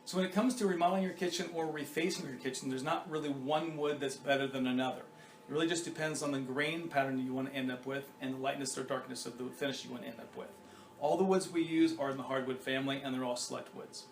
So when it comes to remodeling your kitchen or refacing your kitchen, there's not really one wood that's better than another. It really just depends on the grain pattern you want to end up with and the lightness or darkness of the finish you want to end up with. All the woods we use are in the hardwood family, and they're all select woods.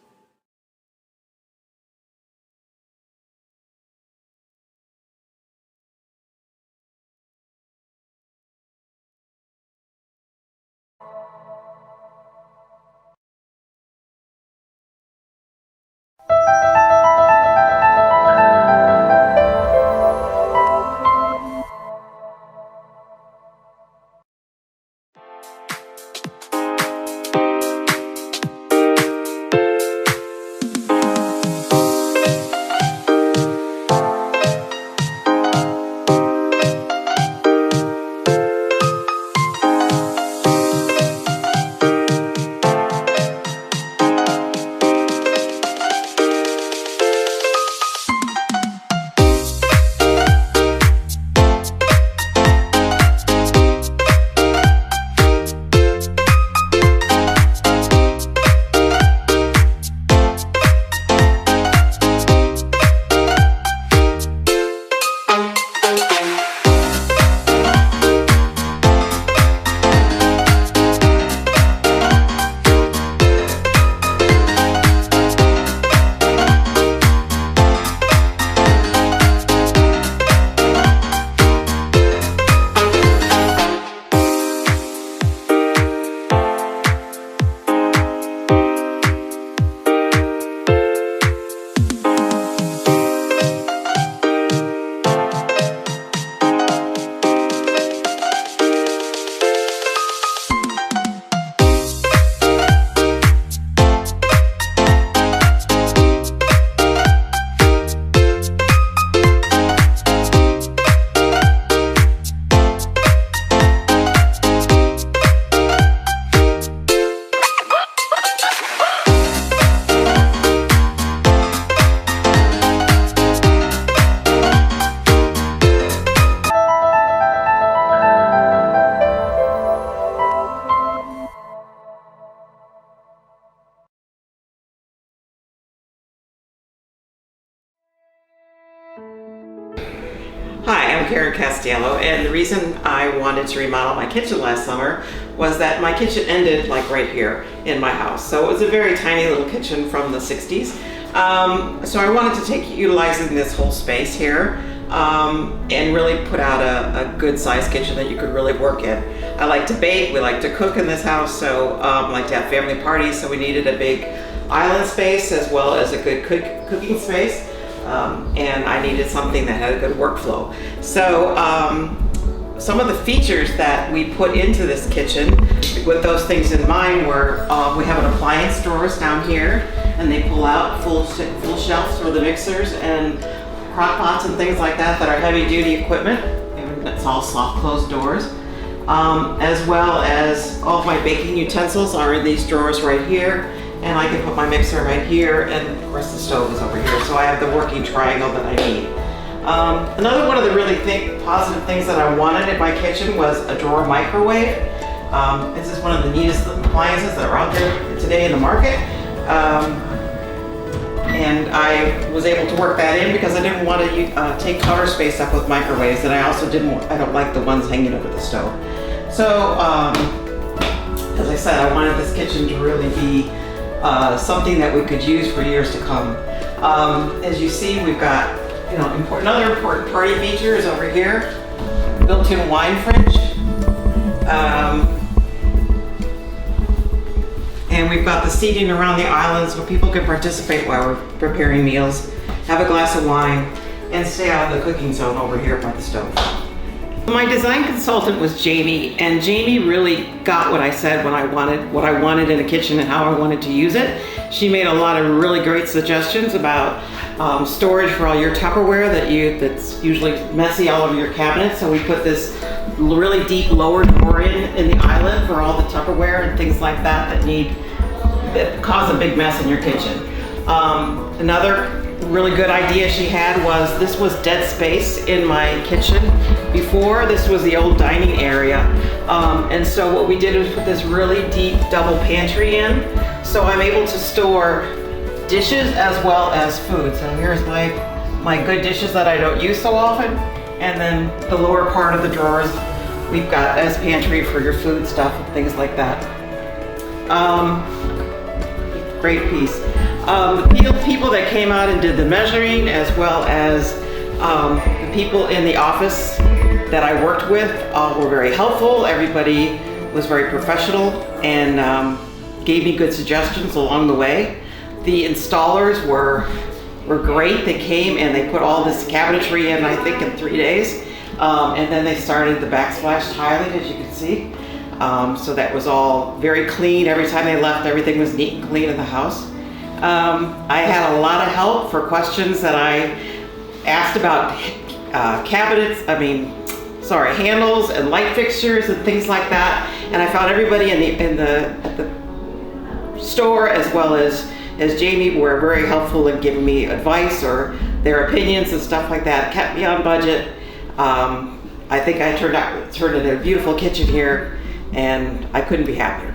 Hi, I'm Karen Castello, and the reason I wanted to remodel my kitchen last summer was that my kitchen ended like right here in my house. So it was a very tiny little kitchen from the 60s. So I wanted to utilizing this whole space here and really put out a good sized kitchen that you could really work in. I like to bake, we like to cook in this house, so like to have family parties, so we needed a big island space as well as a good cooking space. And I needed something that had a good workflow. So some of the features that we put into this kitchen with those things in mind were we have an appliance drawers down here, and they pull out full shelves for the mixers and crock pots and things like that are heavy duty equipment. And it's all soft closed doors. As well as all of my baking utensils are in these drawers right here. And I can put my mixer right here, and of course the stove is over here, so I have the working triangle that I need. Another one of the really positive things that I wanted in my kitchen was a drawer microwave. This is one of the neatest appliances that are out there today in the market. And I was able to work that in because I didn't want to take counter space up with microwaves, and I don't like the ones hanging over the stove. So, as I said, I wanted this kitchen to really be something that we could use for years to come. As you see, we've got another important party feature is over here, built-in wine fridge, and we've got the seating around the islands where people can participate while we're preparing meals, have a glass of wine, and stay out of the cooking zone over here by the stove. My design consultant was Jamie, and Jamie really got what I said what I wanted in a kitchen and how I wanted to use it. She made a lot of really great suggestions about storage for all your Tupperware that's usually messy all over your cabinets. So we put this really deep lower drawer in the island for all the Tupperware and things like that cause a big mess in your kitchen. Another really good idea she had was this was dead space in my kitchen. Before, this was the old dining area. And so what we did was put this really deep double pantry in. So I'm able to store dishes as well as food. So here's my good dishes that I don't use so often. And then the lower part of the drawers, we've got as pantry for your food stuff and things like that. Great piece. The people that came out and did the measuring, as well as the people in the office that I worked with, were very helpful. Everybody was very professional and gave me good suggestions along the way. The installers were great. They came and they put all this cabinetry in, I think, in 3 days. And then they started the backsplash tiling, as you can see. So that was all very clean. Every time they left, everything was neat and clean in the house. I had a lot of help for questions that I asked about handles and light fixtures and things like that. And I found everybody in the store, as well as Jamie, were very helpful in giving me advice or their opinions and stuff like that. Kept me on budget. I think I turned in a beautiful kitchen here, and I couldn't be happier.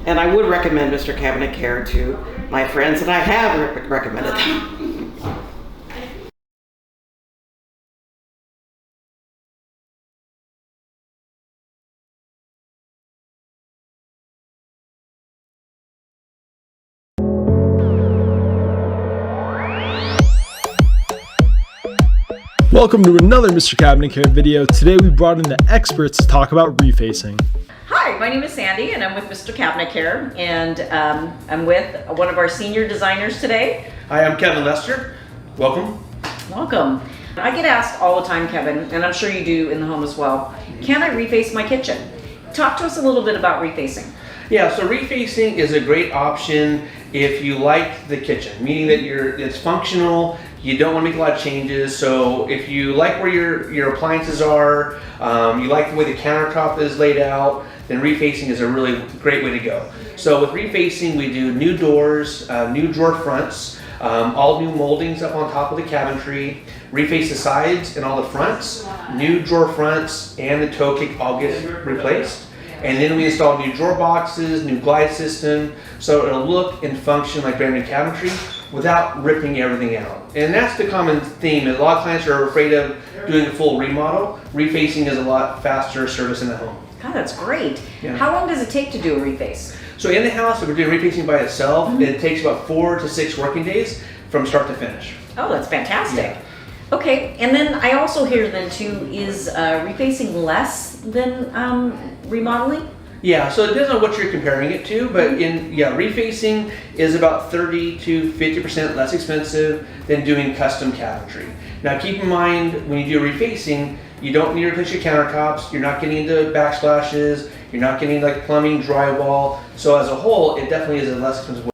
And I would recommend Mr. Cabinet Care to my friends, and I have recommended them. Welcome to another Mr. Cabinet Care video. Today we brought in the experts to talk about refacing. Hi, my name is Sandy and I'm with Mr. Cabinet Care, and I'm with one of our senior designers today. Hi, I'm Kevin Lester. Welcome. Welcome. I get asked all the time, Kevin, and I'm sure you do in the home as well, can I reface my kitchen? Talk to us a little bit about refacing. Yeah, so refacing is a great option if you like the kitchen, meaning that it's functional, you don't want to make a lot of changes. So if you like where your appliances are, you like the way the countertop is laid out, then refacing is a really great way to go. So with refacing, we do new doors, new drawer fronts, all new moldings up on top of the cabinetry, reface the sides and all the fronts, new drawer fronts and the toe kick all get replaced. And then we install new drawer boxes, new glide system, so it'll look and function like brand new cabinetry without ripping everything out. And that's the common theme. A lot of clients are afraid of doing a full remodel. Refacing is a lot faster service in the home. God, that's great. Yeah. How long does it take to do a reface? So in the house, if we're doing refacing by itself, it takes about 4 to 6 working days from start to finish. Oh, that's fantastic. Yeah. Okay, and then I also hear then too, is refacing less than remodeling? Yeah, so it depends on what you're comparing it to, but refacing is about 30 to 50% less expensive than doing custom cabinetry. Now keep in mind, when you do refacing, you don't need to replace your countertops, you're not getting into backsplashes, you're not getting like plumbing, drywall. So as a whole, it definitely is a less expensive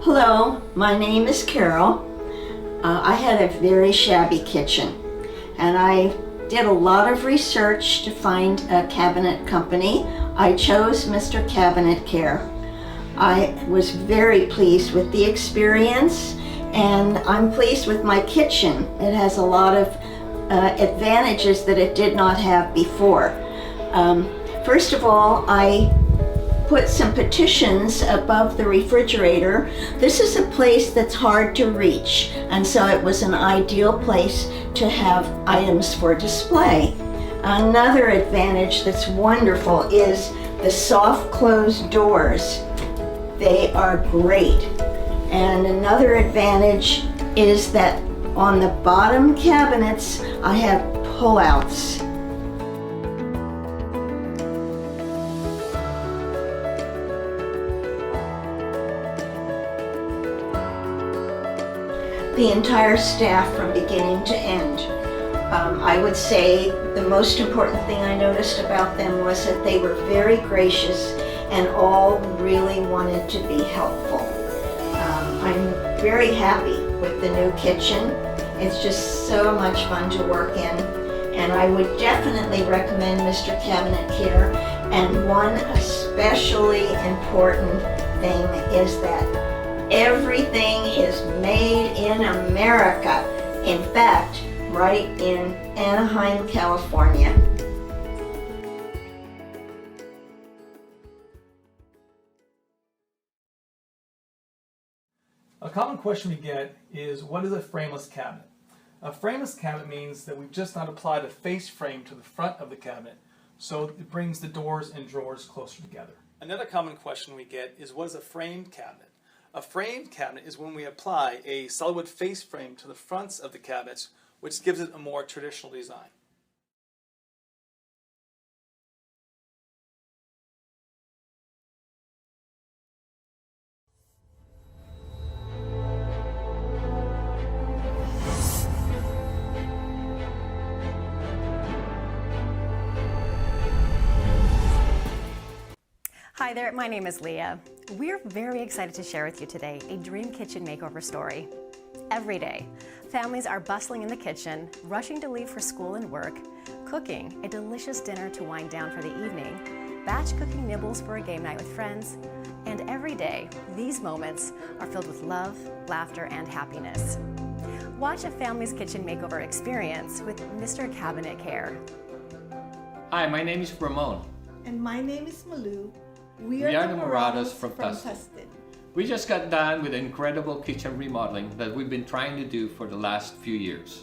Hello, my name is Carol. I had a very shabby kitchen, and I did a lot of research to find a cabinet company. I chose Mr. Cabinet Care. I was very pleased with the experience, and I'm pleased with my kitchen. It has a lot of advantages that it did not have before. First of all, I put some petitions above the refrigerator. This is a place that's hard to reach, and so it was an ideal place to have items for display. Another advantage that's wonderful is the soft closed doors. They are great. And another advantage is that on the bottom cabinets, I have pullouts. The entire staff from beginning to end. I would say the most important thing I noticed about them was that they were very gracious and all really wanted to be helpful. I'm very happy with the new kitchen. It's just so much fun to work in, and I would definitely recommend Mr. Cabinet Care. And one especially important thing is that everything is made in America. In fact, right in Anaheim, California. A common question we get is, what is a frameless cabinet? A frameless cabinet means that we've just not applied a face frame to the front of the cabinet, so it brings the doors and drawers closer together. Another common question we get is, what is a framed cabinet? A framed cabinet is when we apply a solid wood face frame to the fronts of the cabinets, which gives it a more traditional design. Hi there, my name is Leah. We're very excited to share with you today a dream kitchen makeover story. Every day, families are bustling in the kitchen, rushing to leave for school and work, cooking a delicious dinner to wind down for the evening, batch cooking nibbles for a game night with friends, and every day, these moments are filled with love, laughter, and happiness. Watch a family's kitchen makeover experience with Mr. Cabinet Care. Hi, my name is Ramon. And my name is Malu. We are the Morados from Tustin. We just got done with an incredible kitchen remodeling that we've been trying to do for the last few years.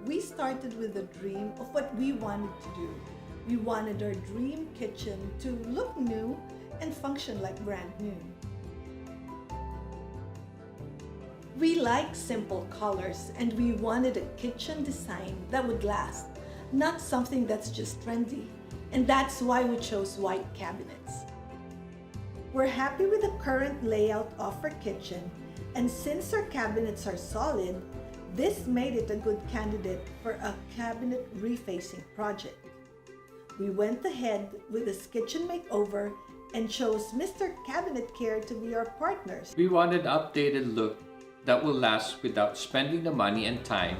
We started with a dream of what we wanted to do. We wanted our dream kitchen to look new and function like brand new. We like simple colors, and we wanted a kitchen design that would last, not something that's just trendy. And that's why we chose white cabinets. We're happy with the current layout of our kitchen, and since our cabinets are solid, this made it a good candidate for a cabinet refacing project. We went ahead with this kitchen makeover and chose Mr. Cabinet Care to be our partners. We wanted an updated look that will last without spending the money and time.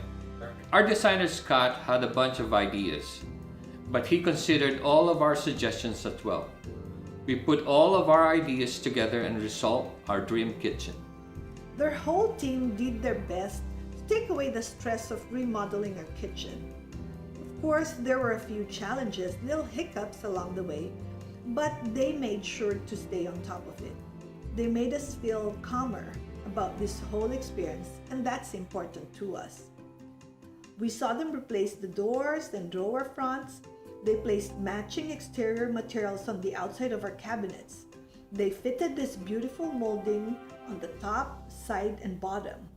Our designer Scott had a bunch of ideas, but he considered all of our suggestions as well. We put all of our ideas together and resolved our dream kitchen. Their whole team did their best to take away the stress of remodeling our kitchen. Of course, there were a few challenges, little hiccups along the way, but they made sure to stay on top of it. They made us feel calmer about this whole experience, and that's important to us. We saw them replace the doors and drawer fronts. They placed matching exterior materials on the outside of our cabinets. They fitted this beautiful molding on the top, side, and bottom.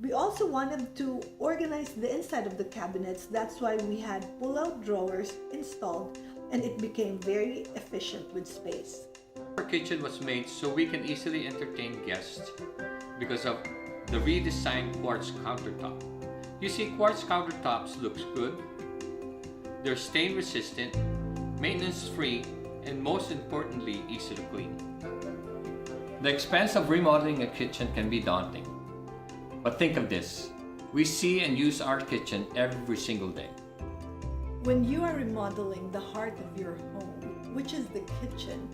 We also wanted to organize the inside of the cabinets. That's why we had pull-out drawers installed, and it became very efficient with space. Our kitchen was made so we can easily entertain guests because of the redesigned quartz countertop. You see, quartz countertops looks good. They're stain resistant, maintenance free, and most importantly, easy to clean. The expense of remodeling a kitchen can be daunting. But think of this. We see and use our kitchen every single day. When you are remodeling the heart of your home, which is the kitchen,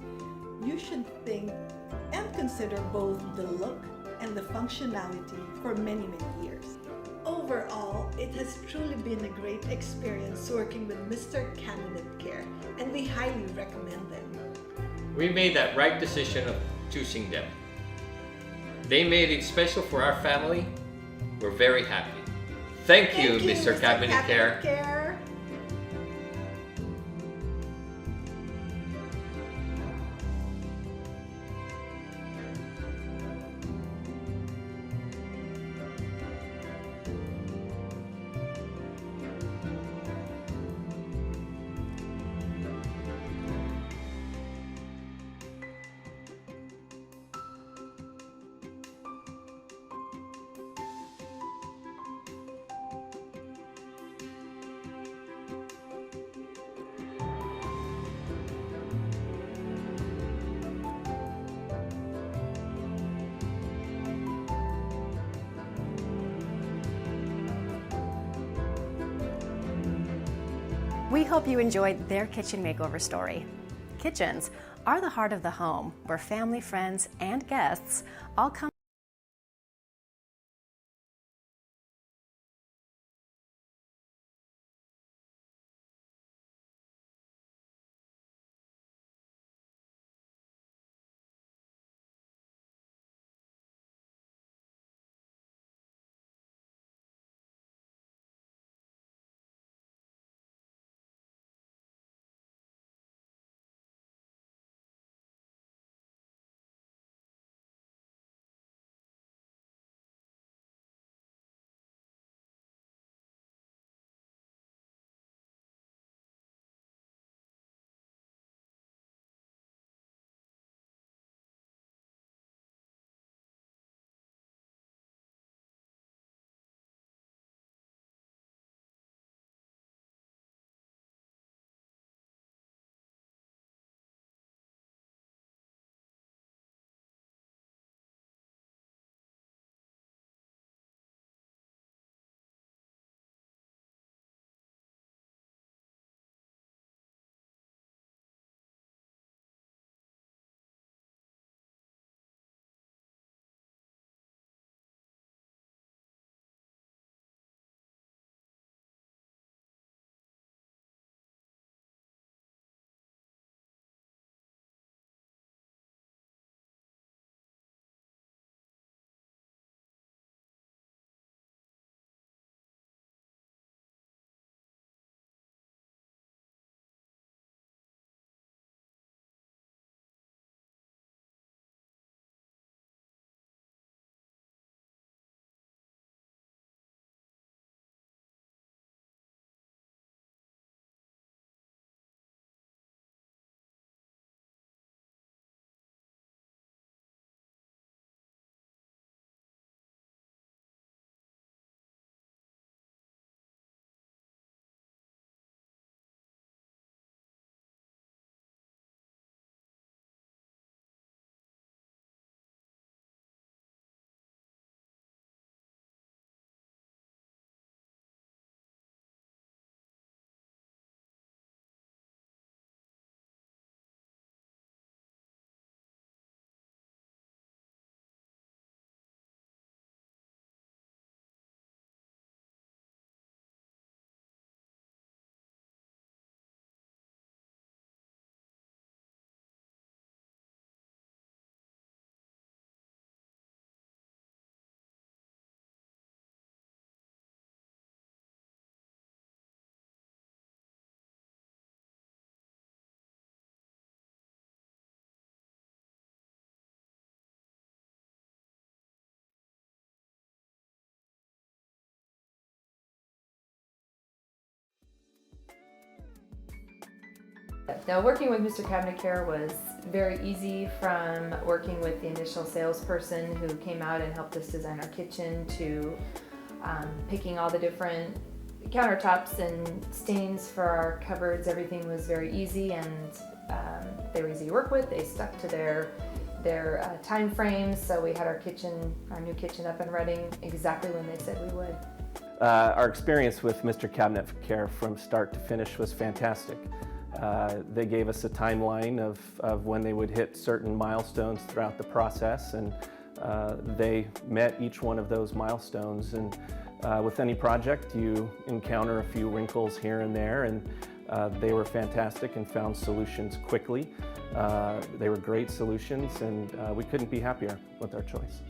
you should think and consider both the look and the functionality for many, many years. Overall, it has truly been a great experience working with Mr. Cabinet Care, and we highly recommend them. We made that right decision of choosing them. They made it special for our family. We're very happy. Thank you, Mr. Cabinet Care. We hope you enjoyed their kitchen makeover story. Kitchens are the heart of the home, where family, friends, and guests all come. Now, working with Mr. Cabinet Care was very easy, from working with the initial salesperson who came out and helped us design our kitchen to picking all the different countertops and stains for our cupboards. Everything was very easy, and they were easy to work with. They stuck to their their time frames, so we had our new kitchen up and running exactly when they said we would. Our experience with Mr. Cabinet Care from start to finish was fantastic. They gave us a timeline of when they would hit certain milestones throughout the process, and they met each one of those milestones. And with any project, you encounter a few wrinkles here and there, and they were fantastic and found solutions quickly. They were great solutions, and we couldn't be happier with our choice.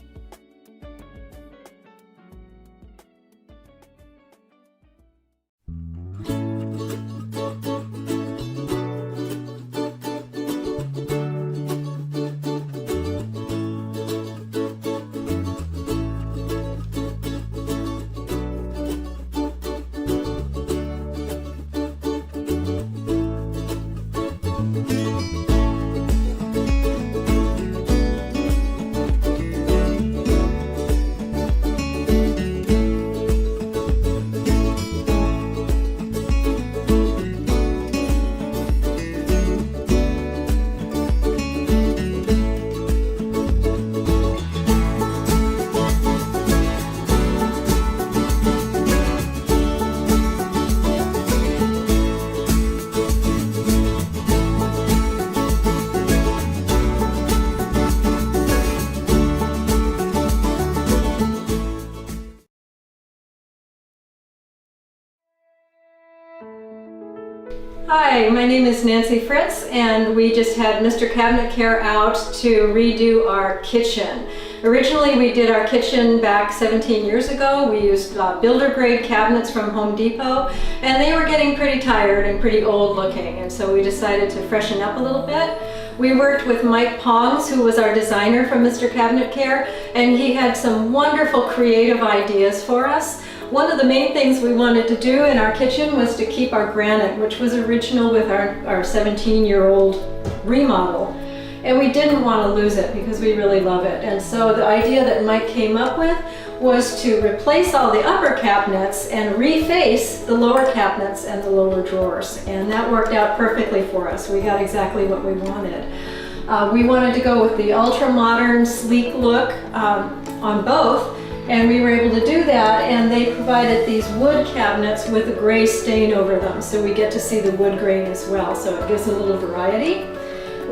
Hi, my name is Nancy Fritz, and we just had Mr. Cabinet Care out to redo our kitchen. Originally, we did our kitchen back 17 years ago. We used builder grade cabinets from Home Depot, and they were getting pretty tired and pretty old looking, and so we decided to freshen up a little bit. We worked with Mike Pongs, who was our designer from Mr. Cabinet Care, and he had some wonderful creative ideas for us. One of the main things we wanted to do in our kitchen was to keep our granite, which was original with our 17-year-old remodel. And we didn't want to lose it because we really love it. And so the idea that Mike came up with was to replace all the upper cabinets and reface the lower cabinets and the lower drawers. And that worked out perfectly for us. We got exactly what we wanted. We wanted to go with the ultra-modern, sleek look on both. And we were able to do that, and they provided these wood cabinets with a gray stain over them, so we get to see the wood grain as well, so it gives a little variety.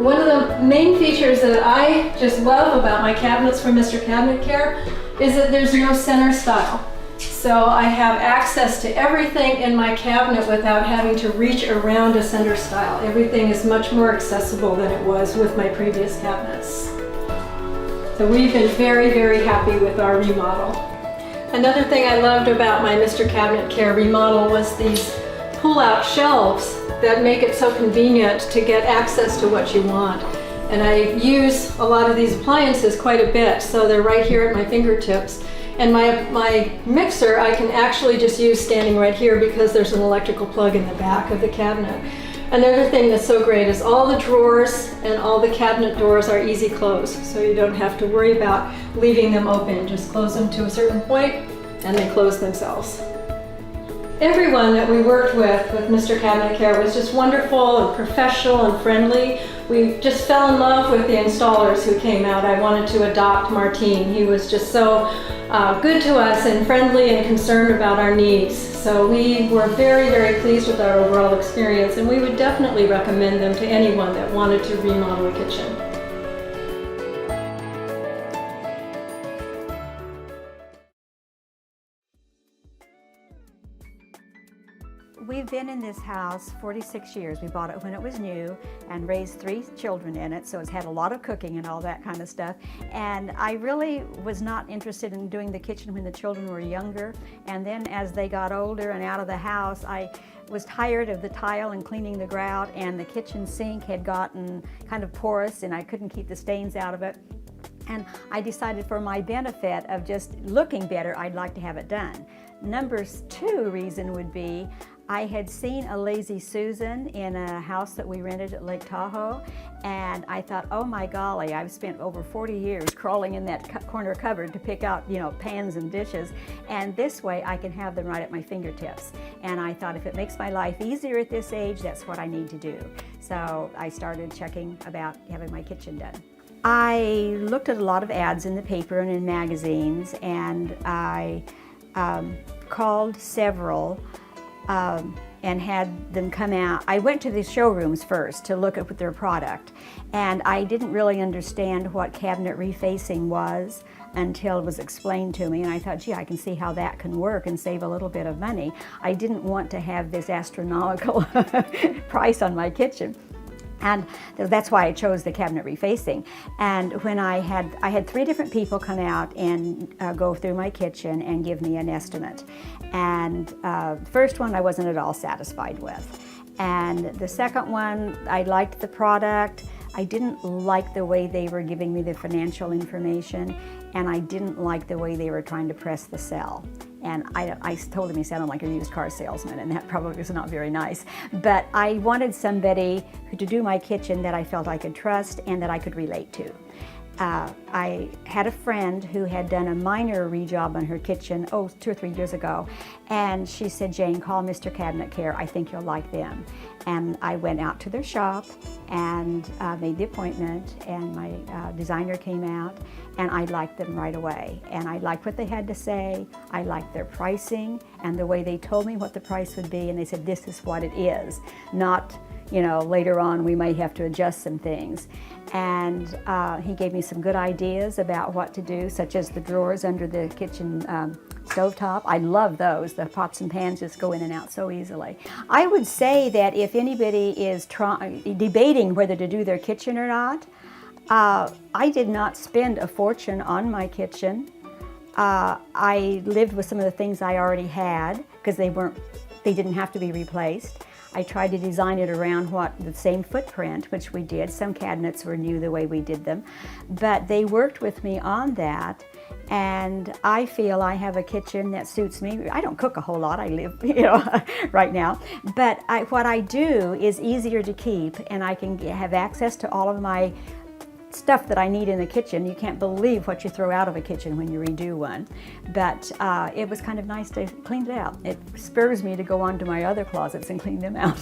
One of the main features that I just love about my cabinets from Mr. Cabinet Care is that there's no center style. So I have access to everything in my cabinet without having to reach around a center style. Everything is much more accessible than it was with my previous cabinets. So we've been very, very happy with our remodel. Another thing I loved about my Mr. Cabinet Care remodel was these pull-out shelves that make it so convenient to get access to what you want. And I use a lot of these appliances quite a bit, so they're right here at my fingertips. And my mixer I can actually just use standing right here because there's an electrical plug in the back of the cabinet. Another thing that's so great is all the drawers and all the cabinet doors are easy close, so you don't have to worry about leaving them open. Just close them to a certain point and they close themselves. Everyone that we worked with Mr. Cabinet Care was just wonderful and professional and friendly. We just fell in love with the installers who came out. I wanted to adopt Martine. He was just so good to us and friendly and concerned about our needs. So we were very, very pleased with our overall experience, and we would definitely recommend them to anyone that wanted to remodel a kitchen. We've been in this house 46 years. We bought it when it was new and raised 3 children in it, so it's had a lot of cooking and all that kind of stuff. And I really was not interested in doing the kitchen when the children were younger. And then as they got older and out of the house, I was tired of the tile and cleaning the grout, and the kitchen sink had gotten kind of porous and I couldn't keep the stains out of it. And I decided for my benefit of just looking better, I'd like to have it done. Number 2 reason would be I had seen a Lazy Susan in a house that we rented at Lake Tahoe, and I thought, oh my golly, I've spent over 40 years crawling in that corner cupboard to pick out, pans and dishes, and this way I can have them right at my fingertips. And I thought if it makes my life easier at this age, that's what I need to do. So I started checking about having my kitchen done. I looked at a lot of ads in the paper and in magazines, and I called several and had them come out. I went to the showrooms first to look at their product, and I didn't really understand what cabinet refacing was until it was explained to me, and I thought, gee, I can see how that can work and save a little bit of money. I didn't want to have this astronomical price on my kitchen. And that's why I chose the cabinet refacing. And when I had 3 different people come out and go through my kitchen and give me an estimate. And the first one I wasn't at all satisfied with. And the second one, I liked the product. I didn't like the way they were giving me the financial information, and I didn't like the way they were trying to press the sell. And I told him he sounded like a used car salesman, and that probably was not very nice. But I wanted somebody to do my kitchen that I felt I could trust and that I could relate to. I had a friend who had done a minor rejob on her kitchen, 2 or 3 years ago, and she said, Jane, call Mr. Cabinet Care, I think you'll like them. And I went out to their shop and made the appointment, and my designer came out, and I liked them right away. And I liked what they had to say, I liked their pricing, and the way they told me what the price would be, and they said, this is what it is, not, you know, later on we may have to adjust some things. And he gave me some good ideas about what to do, such as the drawers under the kitchen stovetop. I love those. The pots and pans just go in and out so easily. I would say that if anybody is debating whether to do their kitchen or not, I did not spend a fortune on my kitchen. I lived with some of the things I already had because they didn't have to be replaced. I tried to design it around the same footprint, which we did. Some cabinets were new the way we did them, but they worked with me on that. And I feel I have a kitchen that suits me. I don't cook a whole lot. I live, right now. But what I do is easier to keep, and I can have access to all of my stuff that I need in the kitchen. You can't believe what you throw out of a kitchen when you redo one. But it was kind of nice to clean it out. It spurs me to go on to my other closets and clean them out.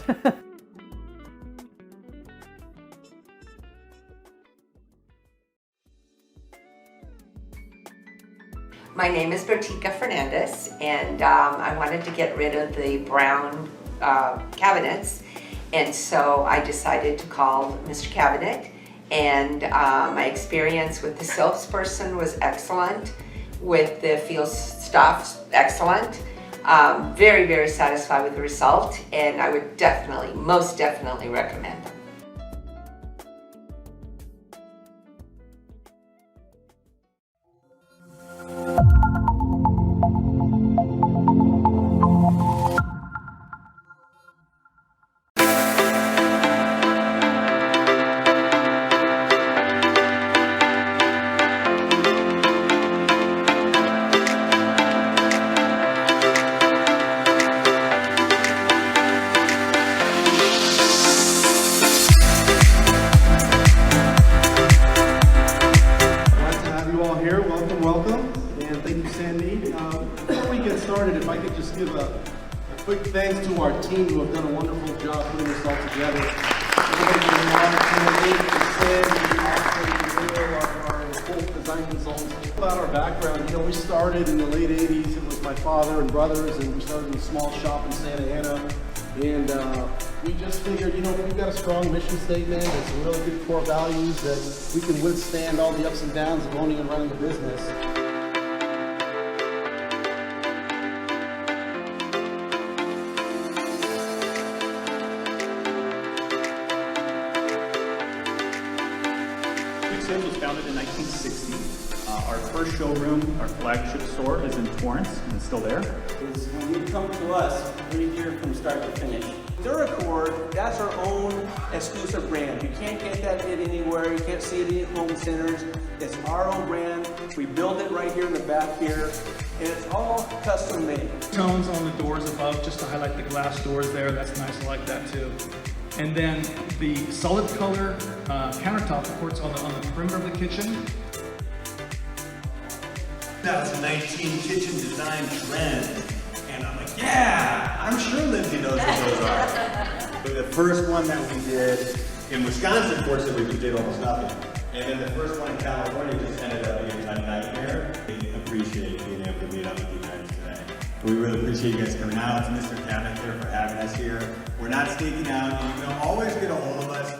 My name is Bertica Fernandez, and I wanted to get rid of the brown cabinets, and so I decided to call Mr. Cabinet. And my experience with the salesperson was excellent, with the field staff excellent. Very, very satisfied with the result, and I would definitely, most definitely recommend them. If I could just give a quick thanks to our team who have done a wonderful job putting this all together. Our full design consultants. About our background, we started in the late 80s. It was my father and brothers, and we started in a small shop in Santa Ana. And we just figured, if we've got a strong mission statement and some really good core values, that we can withstand all the ups and downs of owning and running a business. Houzz was founded in 1960. Our first showroom, our flagship store, is in Torrance, and it's still there. Is when you come to us, we're here from start to finish. Duracord, that's our own exclusive brand. You can't get that bit anywhere. You can't see it in home centers. It's our own brand. We build it right here in the back here, and it's all custom made. Tones on the doors above, just to highlight the glass doors there. That's nice. I like that too. And then the solid color countertop, of course, on the perimeter of the kitchen. 2019 kitchen design trend. And I'm like, yeah, I'm sure Lindsay knows what those are. The first one that we did in Wisconsin, fortunately, we did almost nothing. And then the first one in California just ended up being a nightmare. We appreciate being able to meet up with you guys today. We really appreciate you guys coming out. To Mr. Cabinet here for having us here. We're not sneaking out. You can always get a hold of us.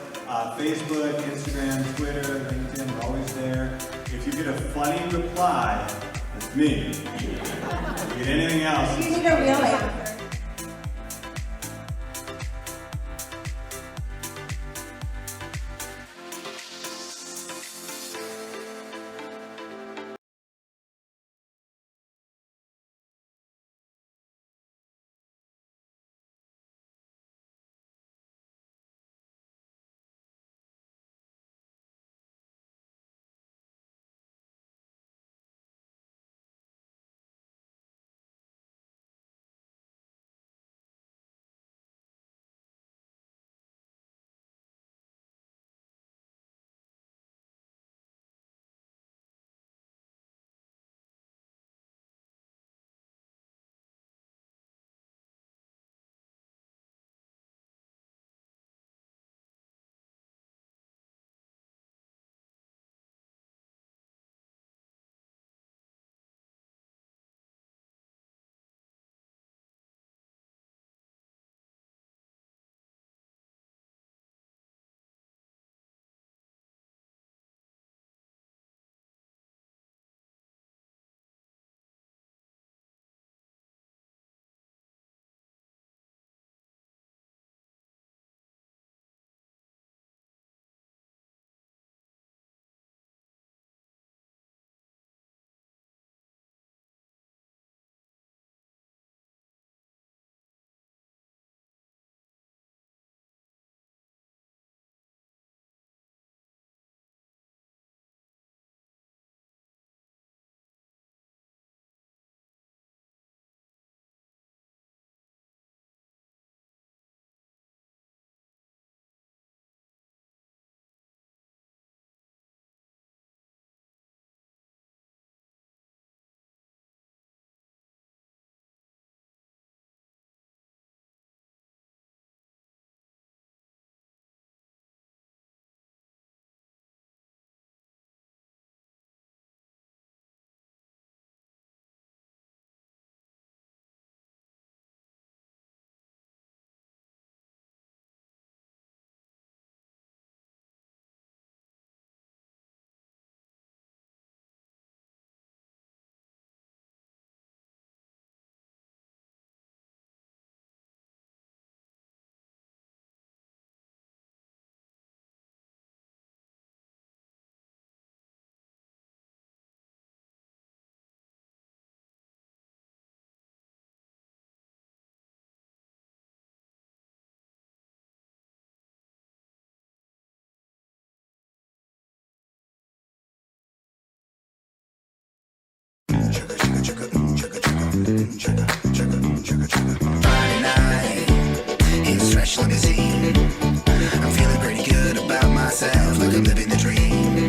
Facebook, Instagram, Twitter, LinkedIn, we're always there. If you get a funny reply, it's me. If you get anything else, You need a real answer. Friday night in a stretch limousine. I'm feeling pretty good about myself, like I'm living the dream.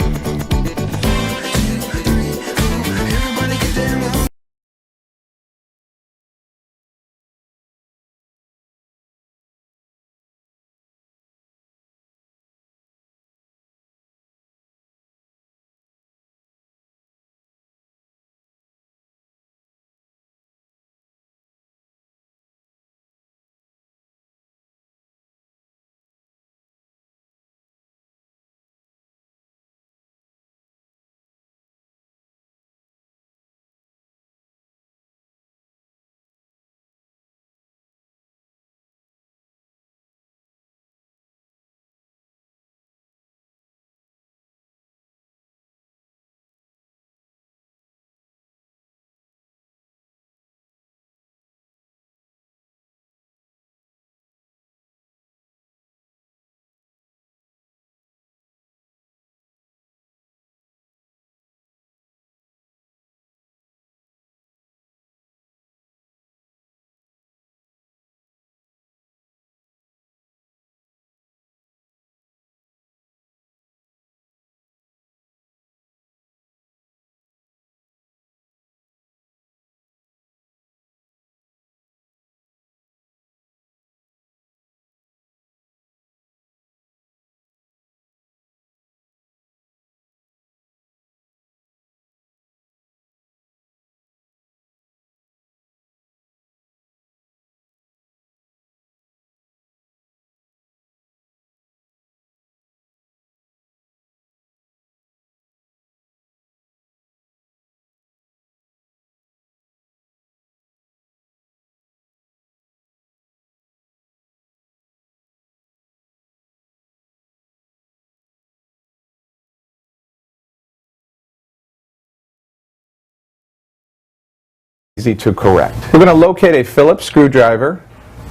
Easy to correct. We're going to locate a Phillips screwdriver,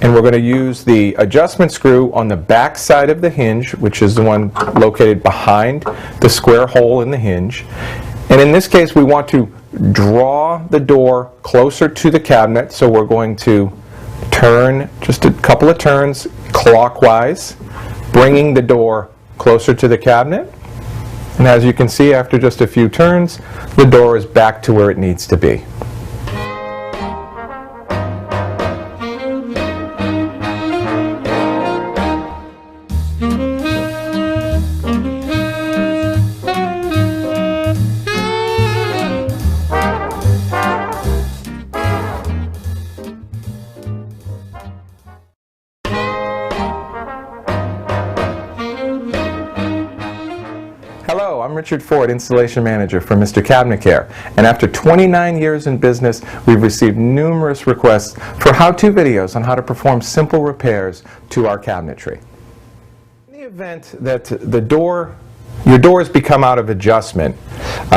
and we're going to use the adjustment screw on the back side of the hinge, which is the one located behind the square hole in the hinge. And in this case, we want to draw the door closer to the cabinet, so we're going to turn just a couple of turns clockwise, bringing the door closer to the cabinet. And as you can see, after just a few turns, the door is back to where it needs to be. Hello, I'm Richard Ford, Installation Manager for Mr. Cabinet Care, and after 29 years in business, we've received numerous requests for how-to videos on how to perform simple repairs to our cabinetry. In the event that your doors become out of adjustment,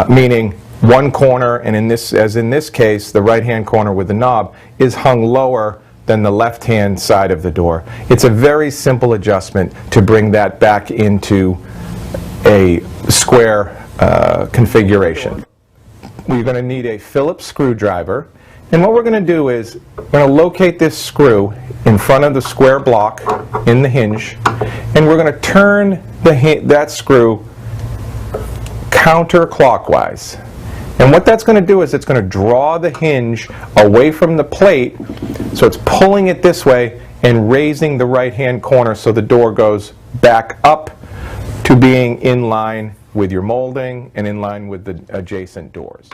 meaning one corner, and as in this case, the right-hand corner with the knob, is hung lower than the left-hand side of the door, it's a very simple adjustment to bring that back into a square configuration. We're going to need a Phillips screwdriver, and what we're going to do is we're going to locate this screw in front of the square block in the hinge, and we're going to turn that screw counterclockwise. And what that's going to do is it's going to draw the hinge away from the plate, so it's pulling it this way and raising the right-hand corner so the door goes back up to being in line with your molding and in line with the adjacent doors.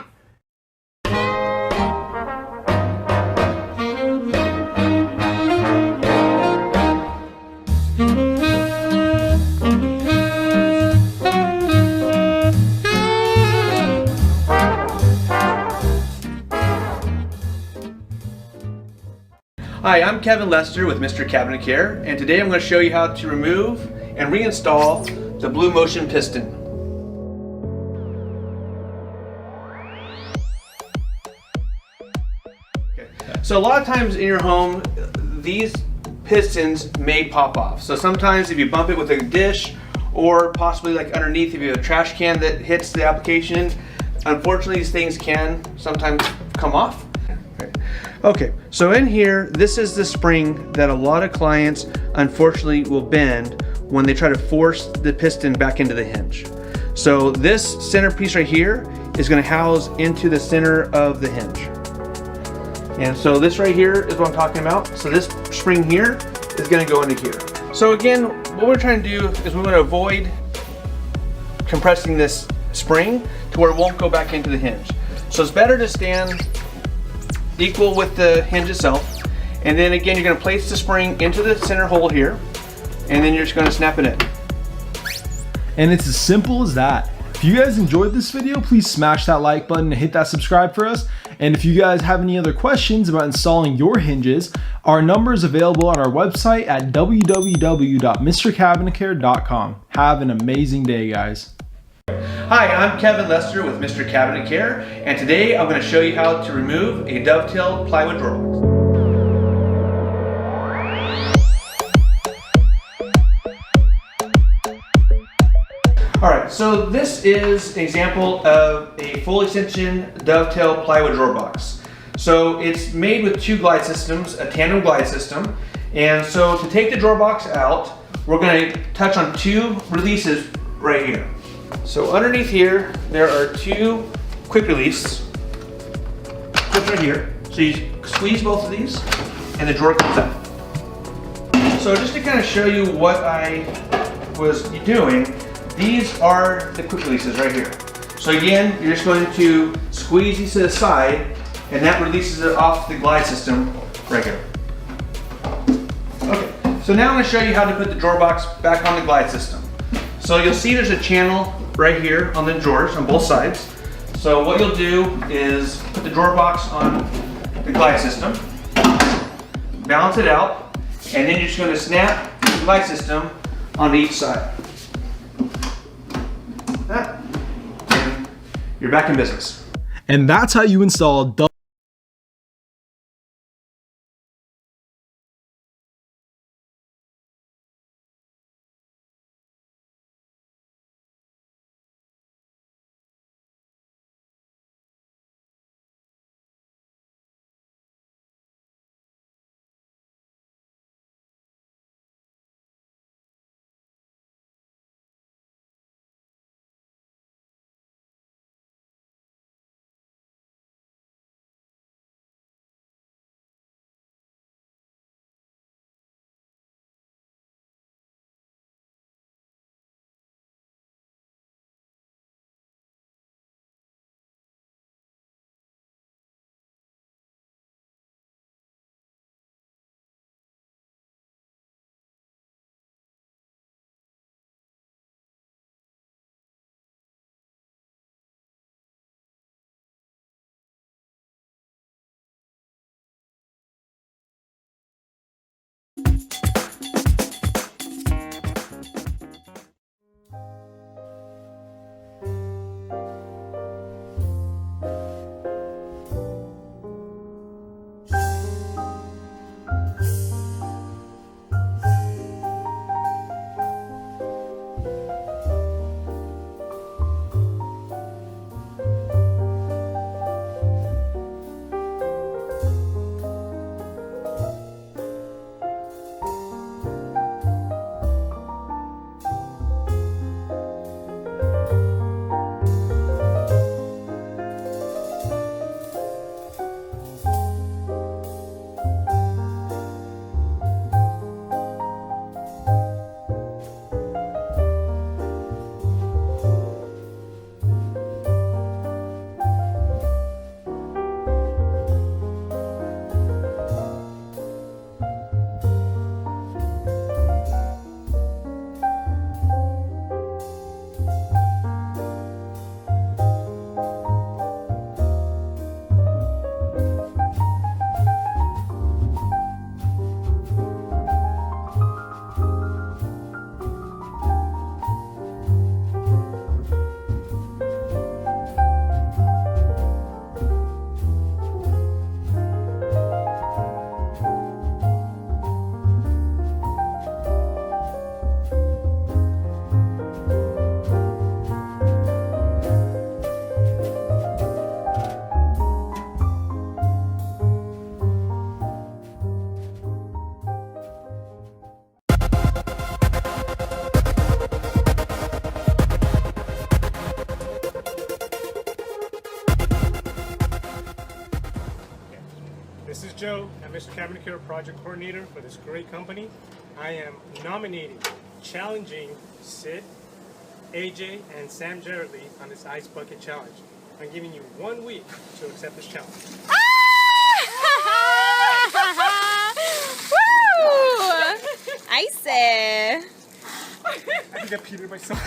Hi, I'm Kevin Lester with Mr. Cabinet Care, and today I'm going to show you how to remove and reinstall the Blue Motion piston. Okay. So a lot of times in your home, these pistons may pop off. So sometimes if you bump it with a dish, or possibly like underneath if you have a trash can that hits the application, unfortunately these things can sometimes come off. Okay, so in here, this is the spring that a lot of clients unfortunately will bend when they try to force the piston back into the hinge. So this center piece right here is going to house into the center of the hinge. And so this right here is what I'm talking about. So this spring here is going to go into here. So again, what we're trying to do is we want to avoid compressing this spring to where it won't go back into the hinge. So it's better to stand equal with the hinge itself, and then again you're going to place the spring into the center hole here, and then you're just going to snap it in. And it's as simple as that. If you guys enjoyed this video, please smash that like button and hit that subscribe for us. And if you guys have any other questions about installing your hinges, our number is available on our website at www.mrcabinetcare.com. Have an amazing day, guys. Hi, I'm Kevin Lester with Mr. Cabinet Care, and today I'm going to show you how to remove a dovetail plywood drawer box. Alright, so this is an example of a full extension dovetail plywood drawer box. So it's made with two glide systems, a tandem glide system, and so to take the drawer box out, we're going to touch on two releases right here. So underneath here, there are two quick release clips right here. So you squeeze both of these and the drawer comes out. So just to kind of show you what I was doing, these are the quick releases right here. So again, you're just going to squeeze these to the side and that releases it off the glide system right here. Okay, so now I'm going to show you how to put the drawer box back on the glide system. So you'll see there's a channel right here on the drawers on both sides. So what you'll do is put the drawer box on the glide system, balance it out, and then you're just going to snap the glide system on each side. That, and you're back in business. And that's how you install This is Joe. I'm Mr. Cabinet Care Project Coordinator for this great company. I am nominating, challenging Sid, AJ, and Sam Jarrett on this Ice Bucket Challenge. I'm giving you 1 week to accept this challenge. Woo! Icy! I think I peed myself.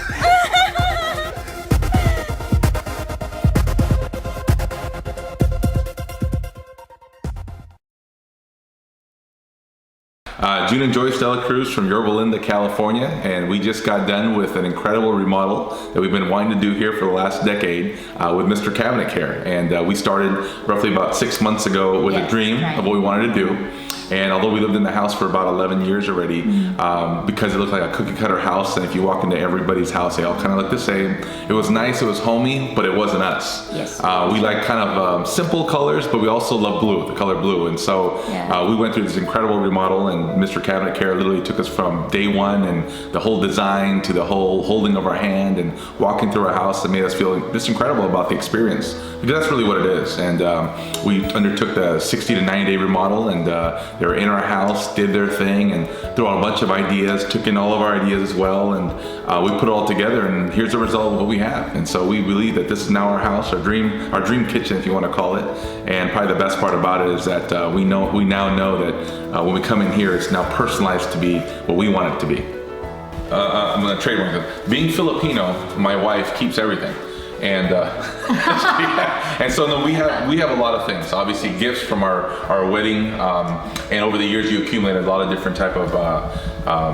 June and Joyce Dela Cruz from Yorba Linda, California, and we just got done with an incredible remodel that we've been wanting to do here for the last decade with Mr. Cabinet Care. And we started roughly about 6 months ago with a dream of what we wanted to do. And although we lived in the house for about 11 years already, because it looked like a cookie cutter house, and if you walk into everybody's house, they all kind of look the same. It was nice, it was homey, but it wasn't us. Yes. We like kind of simple colors, but we also love blue, the color blue. And so we went through this incredible remodel, and Mr. Cabinet Care literally took us from day one and the whole design to the whole holding of our hand and walking through our house, and made us feel just incredible about the experience. Because that's really what it is. And we undertook the 60 to 90 day remodel, and they were in our house, did their thing, and threw out a bunch of ideas, took in all of our ideas as well, and we put it all together, and here's the result of what we have. And so we believe that this is now our house, our dream kitchen, if you want to call it. And probably the best part about it is that we now know that when we come in here, it's now personalized to be what we want it to be. I'm going to trademark it. Being Filipino, my wife keeps everything. And and so no, we have a lot of things. Obviously, gifts from our wedding, and over the years you accumulate a lot of different type of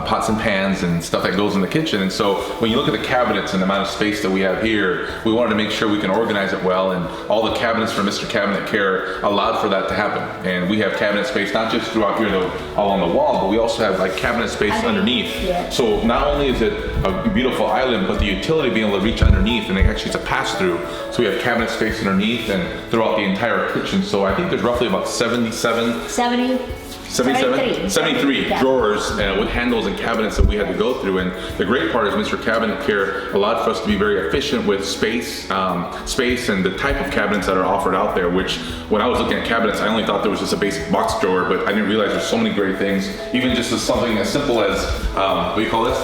pots and pans and stuff that goes in the kitchen. And so when you look at the cabinets and the amount of space that we have here, we wanted to make sure we can organize it well. And all the cabinets from Mr. Cabinet Care allowed for that to happen. And we have cabinet space not just throughout here all on the wall, but we also have like cabinet space underneath. Yeah. So not only is it a beautiful island, but the utility being able to reach underneath, and actually it's a pass-through. So we have cabinet space underneath and throughout the entire kitchen. So I think there's roughly about 73 drawers with handles and cabinets that we had to go through. And the great part is Mr. Cabinet Care allowed for us to be very efficient with space and the type of cabinets that are offered out there, which when I was looking at cabinets, I only thought there was just a basic box drawer, but I didn't realize there's so many great things, even just as something as simple as, what do you call this?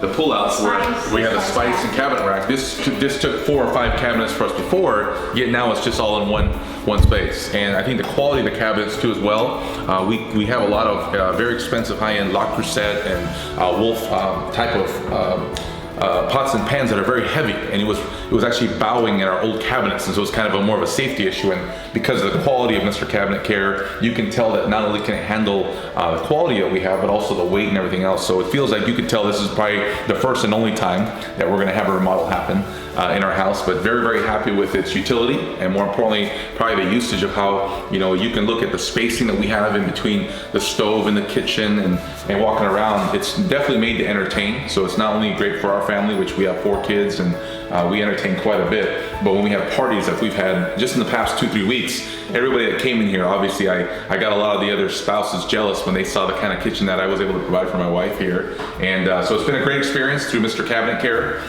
The pull-outs where we have the spice and cabinet rack. This took 4 or 5 cabinets for us before, yet now it's just all in one space. And I think the quality of the cabinets too as well. We have a lot of very expensive high-end La Creuset and Wolf type of pots and pans that are very heavy, and it was actually bowing in our old cabinets, and so it's kind of more of a safety issue. And because of the quality of Mr. Cabinet Care, you can tell that not only can it handle the quality that we have, but also the weight and everything else. So it feels like you can tell this is probably the first and only time that we're going to have a remodel happen in our house. But very, very happy with its utility, and more importantly, probably the usage of how you can look at the spacing that we have in between the stove and the kitchen and walking around. It's definitely made to entertain. So it's not only great for our family, which we have 4 kids, and we entertain quite a bit, but when we have parties that we've had just in the past 2-3 weeks, everybody that came in here, obviously I got a lot of the other spouses jealous when they saw the kind of kitchen that I was able to provide for my wife here. And so it's been a great experience through Mr. Cabinet Care.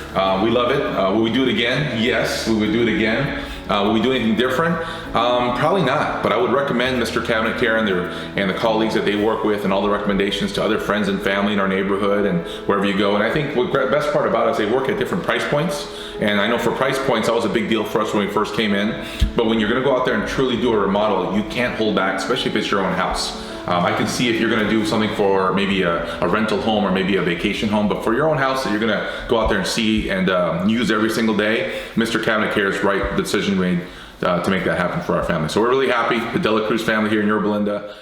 We love it. Will we do it again? Yes, we would do it again. Will we do anything different? Probably not, but I would recommend Mr. Cabinet Care and the colleagues that they work with, and all the recommendations to other friends and family in our neighborhood and wherever you go. And I think what the best part about it is they work at different price points. And I know for price points, that was a big deal for us when we first came in. But when you're gonna go out there and truly do a remodel, you can't hold back, especially if it's your own house. I can see if you're gonna do something for maybe a rental home or maybe a vacation home, but for your own house that you're gonna go out there and see and use every single day, Mr. Cabinet Care is right decision made to make that happen for our family. So we're really happy, the Dela Cruz family here in Yorba Linda.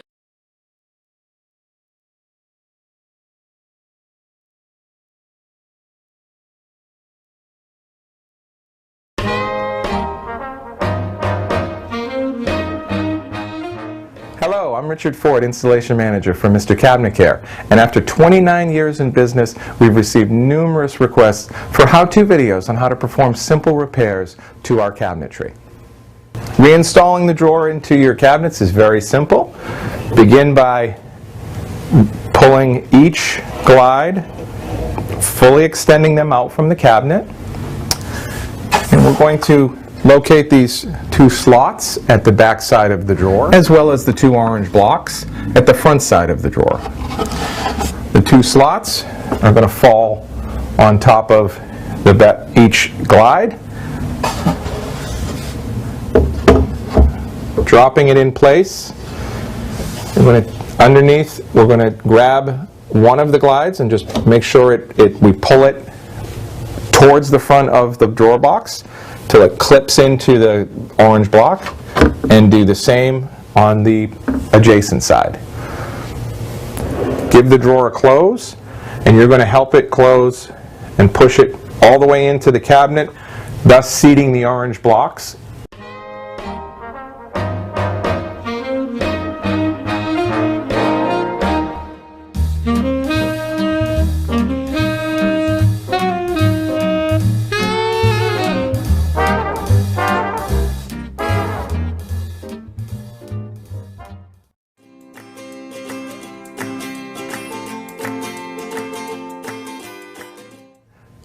Hello, I'm Richard Ford, Installation Manager for Mr. Cabinet Care, and after 29 years in business, we've received numerous requests for how-to videos on how to perform simple repairs to our cabinetry. Reinstalling the drawer into your cabinets is very simple. Begin by pulling each glide, fully extending them out from the cabinet, and we're going to locate these two slots at the back side of the drawer, as well as the two orange blocks at the front side of the drawer. The two slots are going to fall on top of each glide, dropping it in place. Underneath, we're going to grab one of the glides and just make sure we pull it towards the front of the drawer box till it clips into the orange block, and do the same on the adjacent side. Give the drawer a close, and you're going to help it close and push it all the way into the cabinet, thus seating the orange blocks.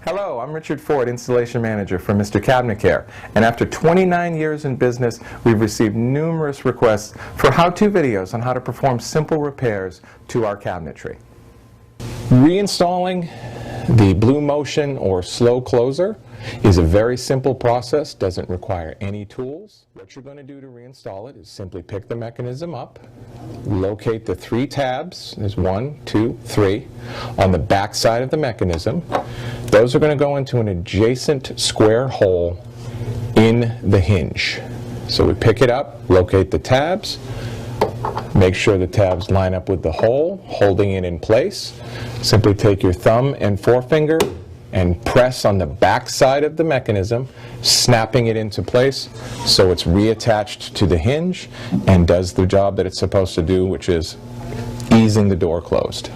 Hello, I'm Richard Ford, Installation Manager for Mr. Cabinet Care, and after 29 years in business, we've received numerous requests for how-to videos on how to perform simple repairs to our cabinetry. Reinstalling the Blue Motion or Slow Closer is a very simple process, doesn't require any tools. What you're going to do to reinstall it is simply pick the mechanism up, locate the three tabs, there's 1, 2, 3, on the back side of the mechanism. Those are going to go into an adjacent square hole in the hinge. So we pick it up, locate the tabs, make sure the tabs line up with the hole, holding it in place. Simply take your thumb and forefinger and press on the back side of the mechanism, snapping it into place so it's reattached to the hinge and does the job that it's supposed to do, which is easing the door closed.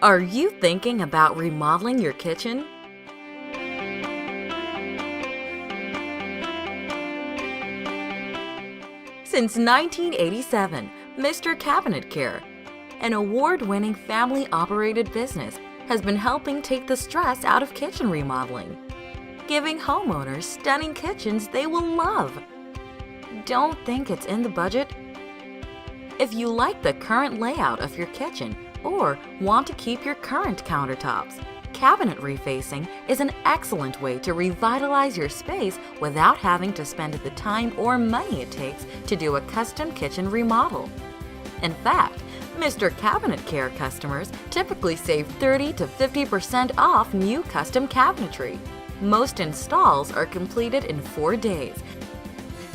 Are you thinking about remodeling your kitchen? Since 1987, Mr. Cabinet Care, an award-winning family-operated business, has been helping take the stress out of kitchen remodeling, giving homeowners stunning kitchens they will love. Don't think it's in the budget? If you like the current layout of your kitchen or want to keep your current countertops, cabinet refacing is an excellent way to revitalize your space without having to spend the time or money it takes to do a custom kitchen remodel. In fact, Mr. Cabinet Care customers typically save 30 to 50% off new custom cabinetry. Most installs are completed in 4 days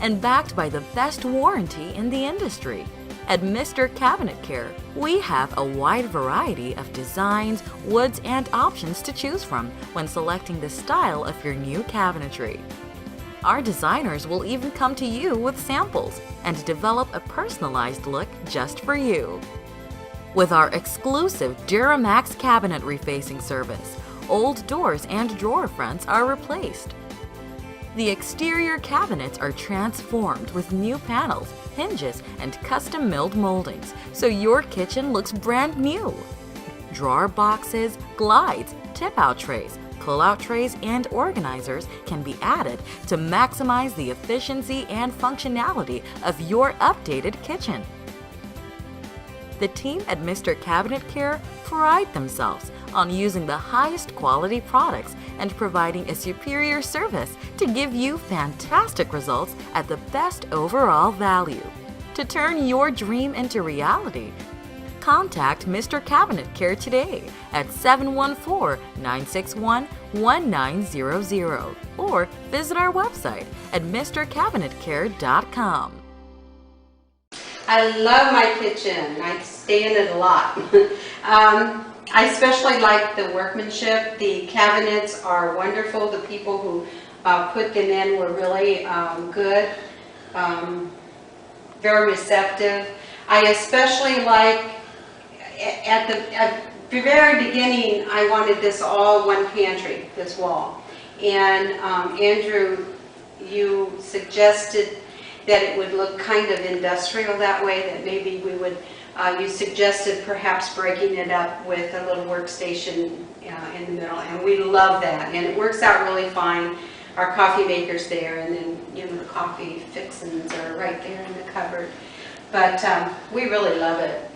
and backed by the best warranty in the industry. At Mr. Cabinet Care, we have a wide variety of designs, woods, and options to choose from when selecting the style of your new cabinetry. Our designers will even come to you with samples and develop a personalized look just for you. With our exclusive Duramax cabinet refacing service, old doors and drawer fronts are replaced. The exterior cabinets are transformed with new panels, hinges, and custom milled moldings, so your kitchen looks brand new. Drawer boxes, glides, tip-out trays, pull-out trays, and organizers can be added to maximize the efficiency and functionality of your updated kitchen. The team at Mr. Cabinet Care pride themselves on using the highest quality products and providing a superior service to give you fantastic results at the best overall value. To turn your dream into reality, contact Mr. Cabinet Care today at 714-961-1900 or visit our website at mrcabinetcare.com. I love my kitchen. I stay in it a lot. I especially like the workmanship. The cabinets are wonderful. The people who put them in were really good, very receptive. I especially like, at the very beginning, I wanted this all one pantry, this wall. And Andrew, you suggested that it would look kind of industrial that way, that maybe we would, you suggested perhaps breaking it up with a little workstation in the middle, and we love that, and it works out really fine. Our coffee maker's there, and then, you know, the coffee fixins are right there in the cupboard, but we really love it.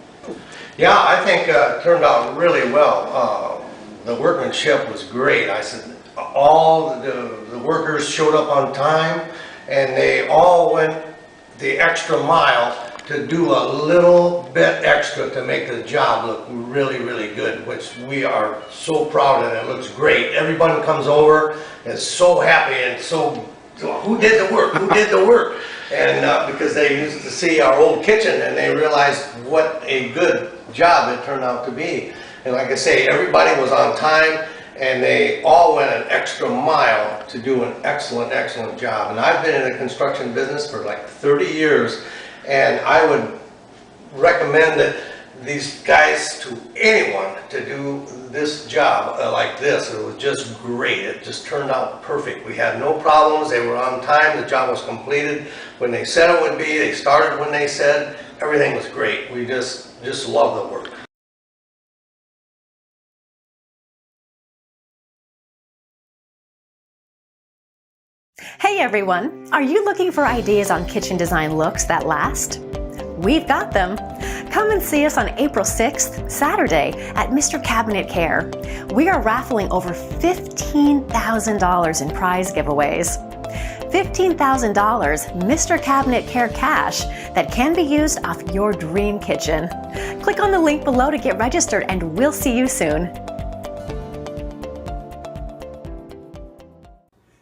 Yeah, I think it turned out really well. The workmanship was great. I said all the workers showed up on time, and they all went the extra mile to do a little bit extra to make the job look really, really good, which we are so proud of. It looks great. Everyone comes over and is so happy and so, who did the work? Who did the work? And because they used to see our old kitchen and they realized what a good job it turned out to be. And like I say, everybody was on time and they all went an extra mile to do an excellent, excellent job. And I've been in the construction business for like 30 years, and I would recommend that these guys to anyone to do this job like this. It was just great. It just turned out perfect. We had no problems. They were on time. The job was completed when they said it would be. They started when they said. Everything was great. We just love the work. Hey everyone, are you looking for ideas on kitchen design looks that last? We've got them. Come and see us on April 6th, Saturday, at Mr. Cabinet Care. We are raffling over $15,000 in prize giveaways. $15,000 Mr. Cabinet Care cash that can be used off your dream kitchen. Click on the link below to get registered, and we'll see you soon.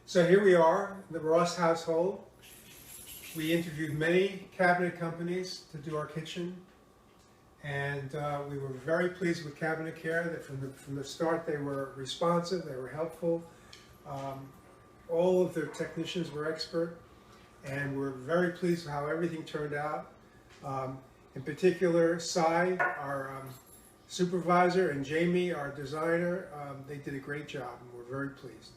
So here we are, the Ross household. We interviewed many cabinet companies to do our kitchen, and we were very pleased with Cabinet Care. That from the start they were responsive, they were helpful. All of their technicians were expert, and we're very pleased with how everything turned out. In particular, Cy, our supervisor, and Jamie, our designer, they did a great job, and we're very pleased.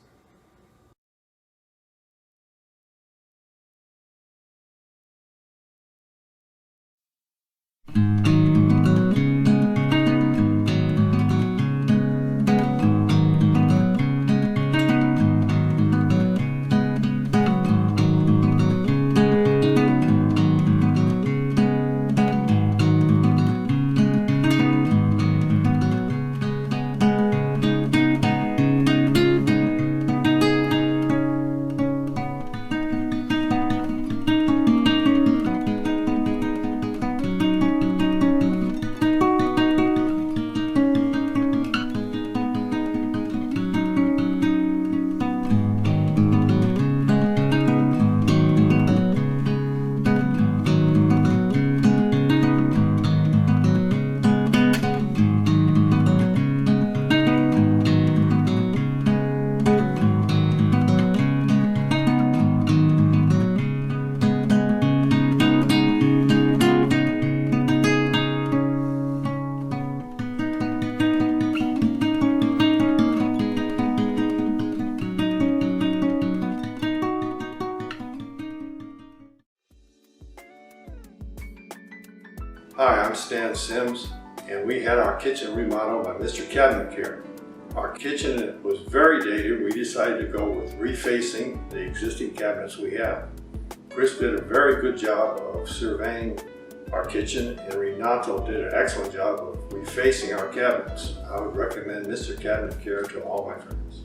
Hi, I'm Stan Sims, and we had our kitchen remodeled by Mr. Cabinet Care. Our kitchen was very dated. We decided to go with refacing the existing cabinets we have. Chris did a very good job of surveying our kitchen, and Renato did an excellent job of refacing our cabinets. I would recommend Mr. Cabinet Care to all my friends.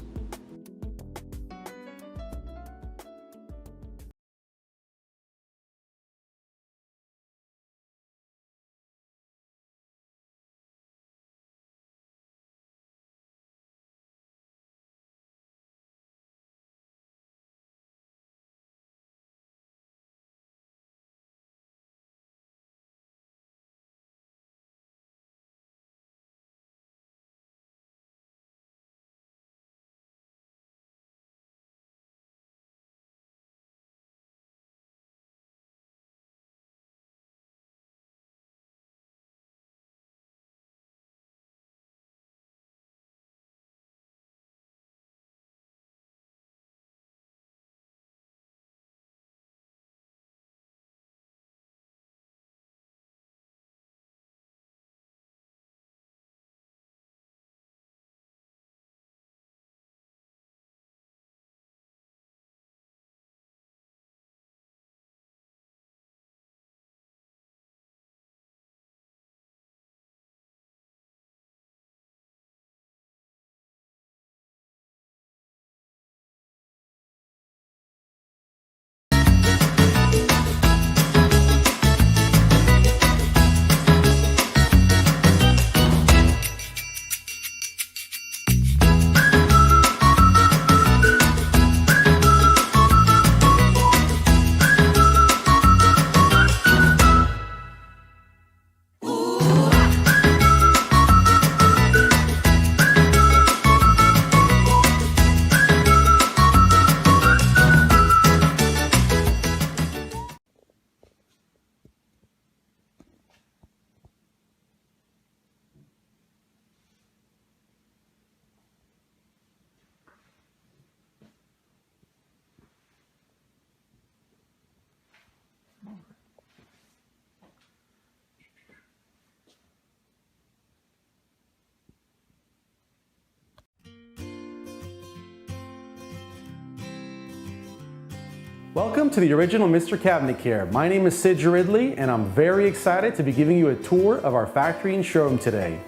Welcome to the original Mr. Cabinet Care. My name is Sid Ridley, and I'm very excited to be giving you a tour of our factory and showroom today.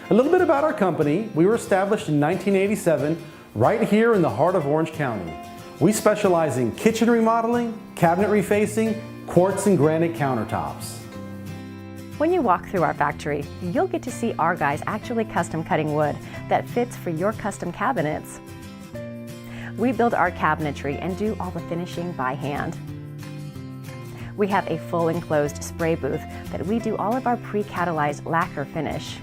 A little bit about our company. We were established in 1987 right here in the heart of Orange County. We specialize in kitchen remodeling, cabinet refacing, quartz and granite countertops. When you walk through our factory, you'll get to see our guys actually custom cutting wood that fits for your custom cabinets. We build our cabinetry and do all the finishing by hand. We have a full enclosed spray booth that we do all of our pre-catalyzed lacquer finish.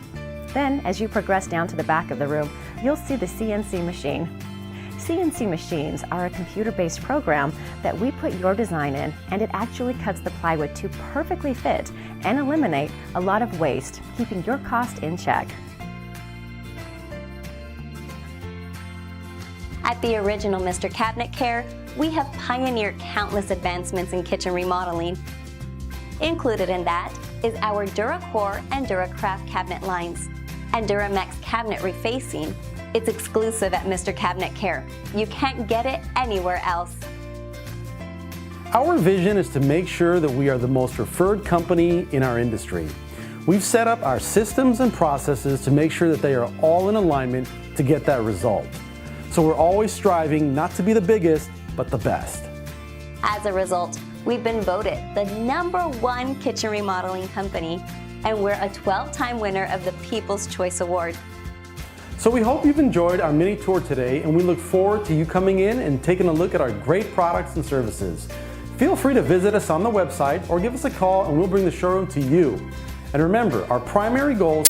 Then, as you progress down to the back of the room, you'll see the CNC machine. CNC machines are a computer-based program that we put your design in, and it actually cuts the plywood to perfectly fit and eliminate a lot of waste, keeping your cost in check. At the original Mr. Cabinet Care, we have pioneered countless advancements in kitchen remodeling. Included in that is our DuraCore and DuraCraft cabinet lines. And Duramex cabinet refacing, it's exclusive at Mr. Cabinet Care. You can't get it anywhere else. Our vision is to make sure that we are the most preferred company in our industry. We've set up our systems and processes to make sure that they are all in alignment to get that result. So we're always striving not to be the biggest, but the best. As a result, we've been voted the #1 kitchen remodeling company, and we're a 12-time winner of the People's Choice Award. So we hope you've enjoyed our mini tour today, and we look forward to you coming in and taking a look at our great products and services. Feel free to visit us on the website or give us a call and we'll bring the showroom to you. And remember, our primary goal is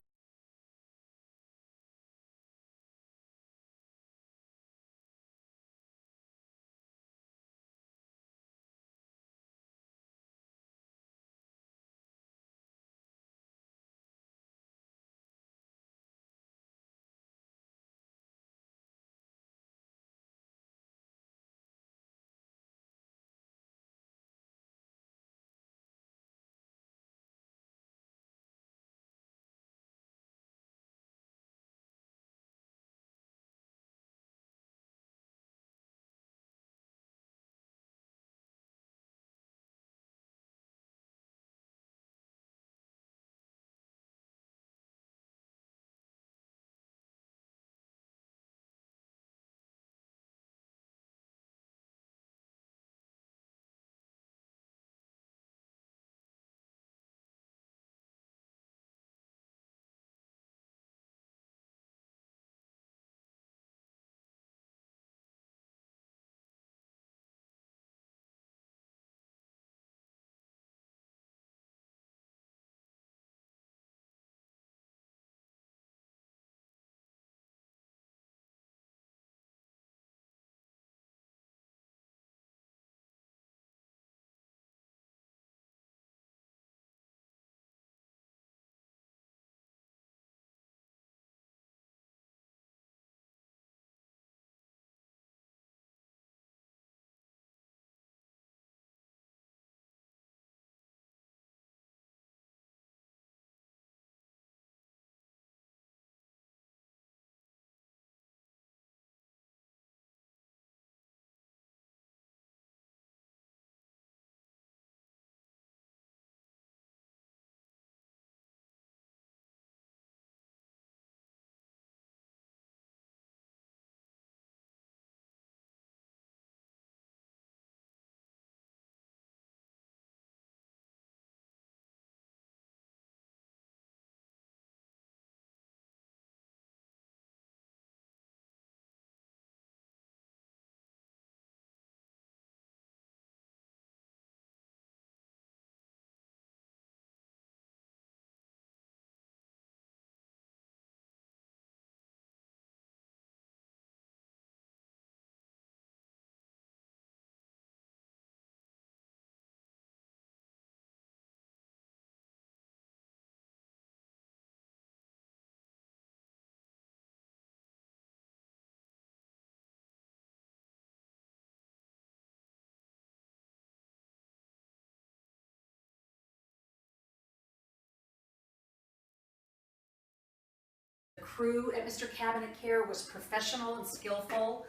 The crew at Mr. Cabinet Care was professional and skillful.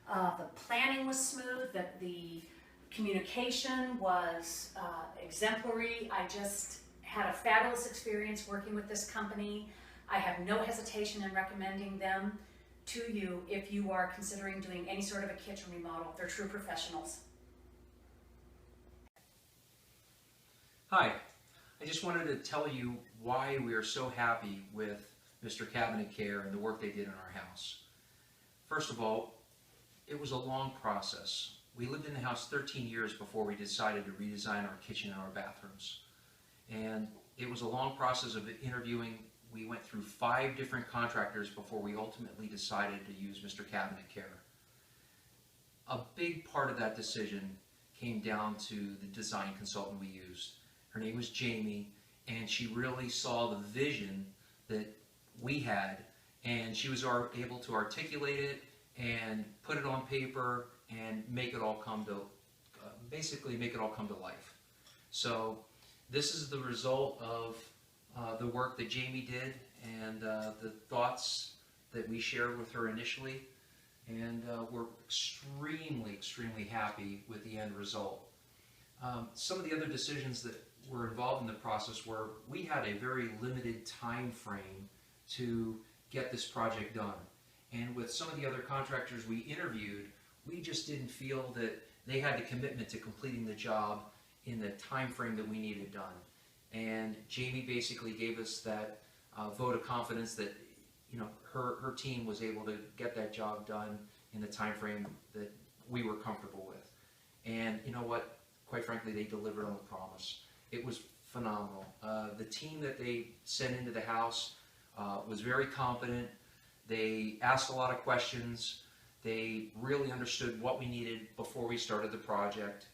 The planning was smooth. The communication was exemplary. I just had a fabulous experience working with this company. I have no hesitation in recommending them to you if you are considering doing any sort of a kitchen remodel. They're true professionals. Hi, I just wanted to tell you why we are so happy with Mr. Cabinet Care and the work they did in our house. First of all, it was a long process. We lived in the house 13 years before we decided to redesign our kitchen and our bathrooms. And it was a long process of interviewing. We went through 5 different contractors before we ultimately decided to use Mr. Cabinet Care. A big part of that decision came down to the design consultant we used. Her name was Jamie, and she really saw the vision that we had, and she was able to articulate it and put it on paper and make it all come to, basically make it all come to life. So this is the result of the work that Jamie did and the thoughts that we shared with her initially, and we're extremely happy with the end result. Some of the other decisions that were involved in the process were we had a very limited time frame to get this project done, and with some of the other contractors we interviewed, we just didn't feel that they had the commitment to completing the job in the time frame that we needed done. And Jamie basically gave us that vote of confidence that, you know, her team was able to get that job done in the time frame that we were comfortable with. And you know what? Quite frankly, they delivered on the promise. It was phenomenal. The team that they sent into the house was very competent. They asked a lot of questions. They really understood what we needed before we started the project.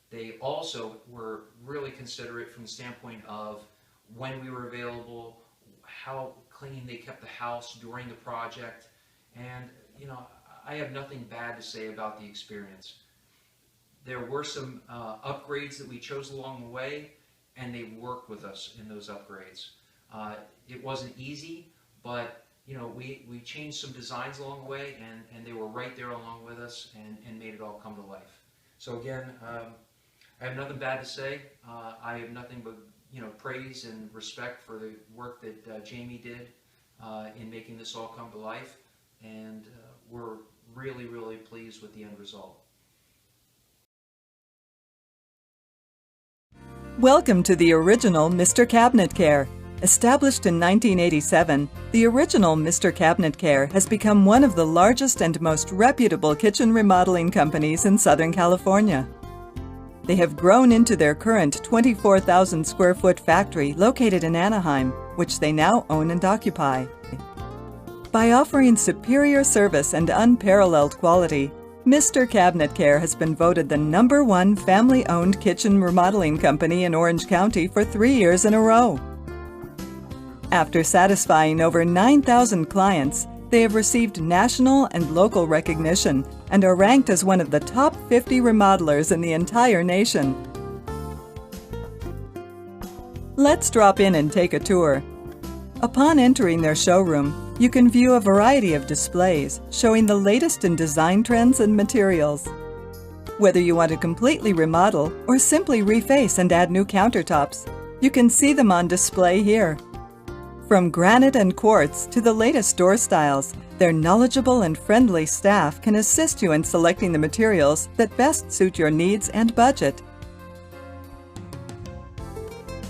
They also were really considerate from the standpoint of when we were available, how clean they kept the house during the project, and you know, I have nothing bad to say about the experience. There were some upgrades that we chose along the way, and they worked with us in those upgrades. It wasn't easy, but you know, we changed some designs along the way, and they were right there along with us and made it all come to life. So again, I have nothing bad to say. I have nothing but, you know, praise and respect for the work that Jamie did in making this all come to life, and we're really pleased with the end result. Welcome to the original Mr. Cabinet Care. Established in 1987, the original Mr. Cabinet Care has become one of the largest and most reputable kitchen remodeling companies in Southern California. They have grown into their current 24,000 square foot factory located in Anaheim, which they now own and occupy. By offering superior service and unparalleled quality, Mr. Cabinet Care has been voted the #1 family-owned kitchen remodeling company in Orange County for 3 years in a row. After satisfying over 9,000 clients, they have received national and local recognition and are ranked as one of the top 50 remodelers in the entire nation. Let's drop in and take a tour. Upon entering their showroom, you can view a variety of displays showing the latest in design trends and materials. Whether you want to completely remodel or simply reface and add new countertops, you can see them on display here. From granite and quartz to the latest door styles, their knowledgeable and friendly staff can assist you in selecting the materials that best suit your needs and budget.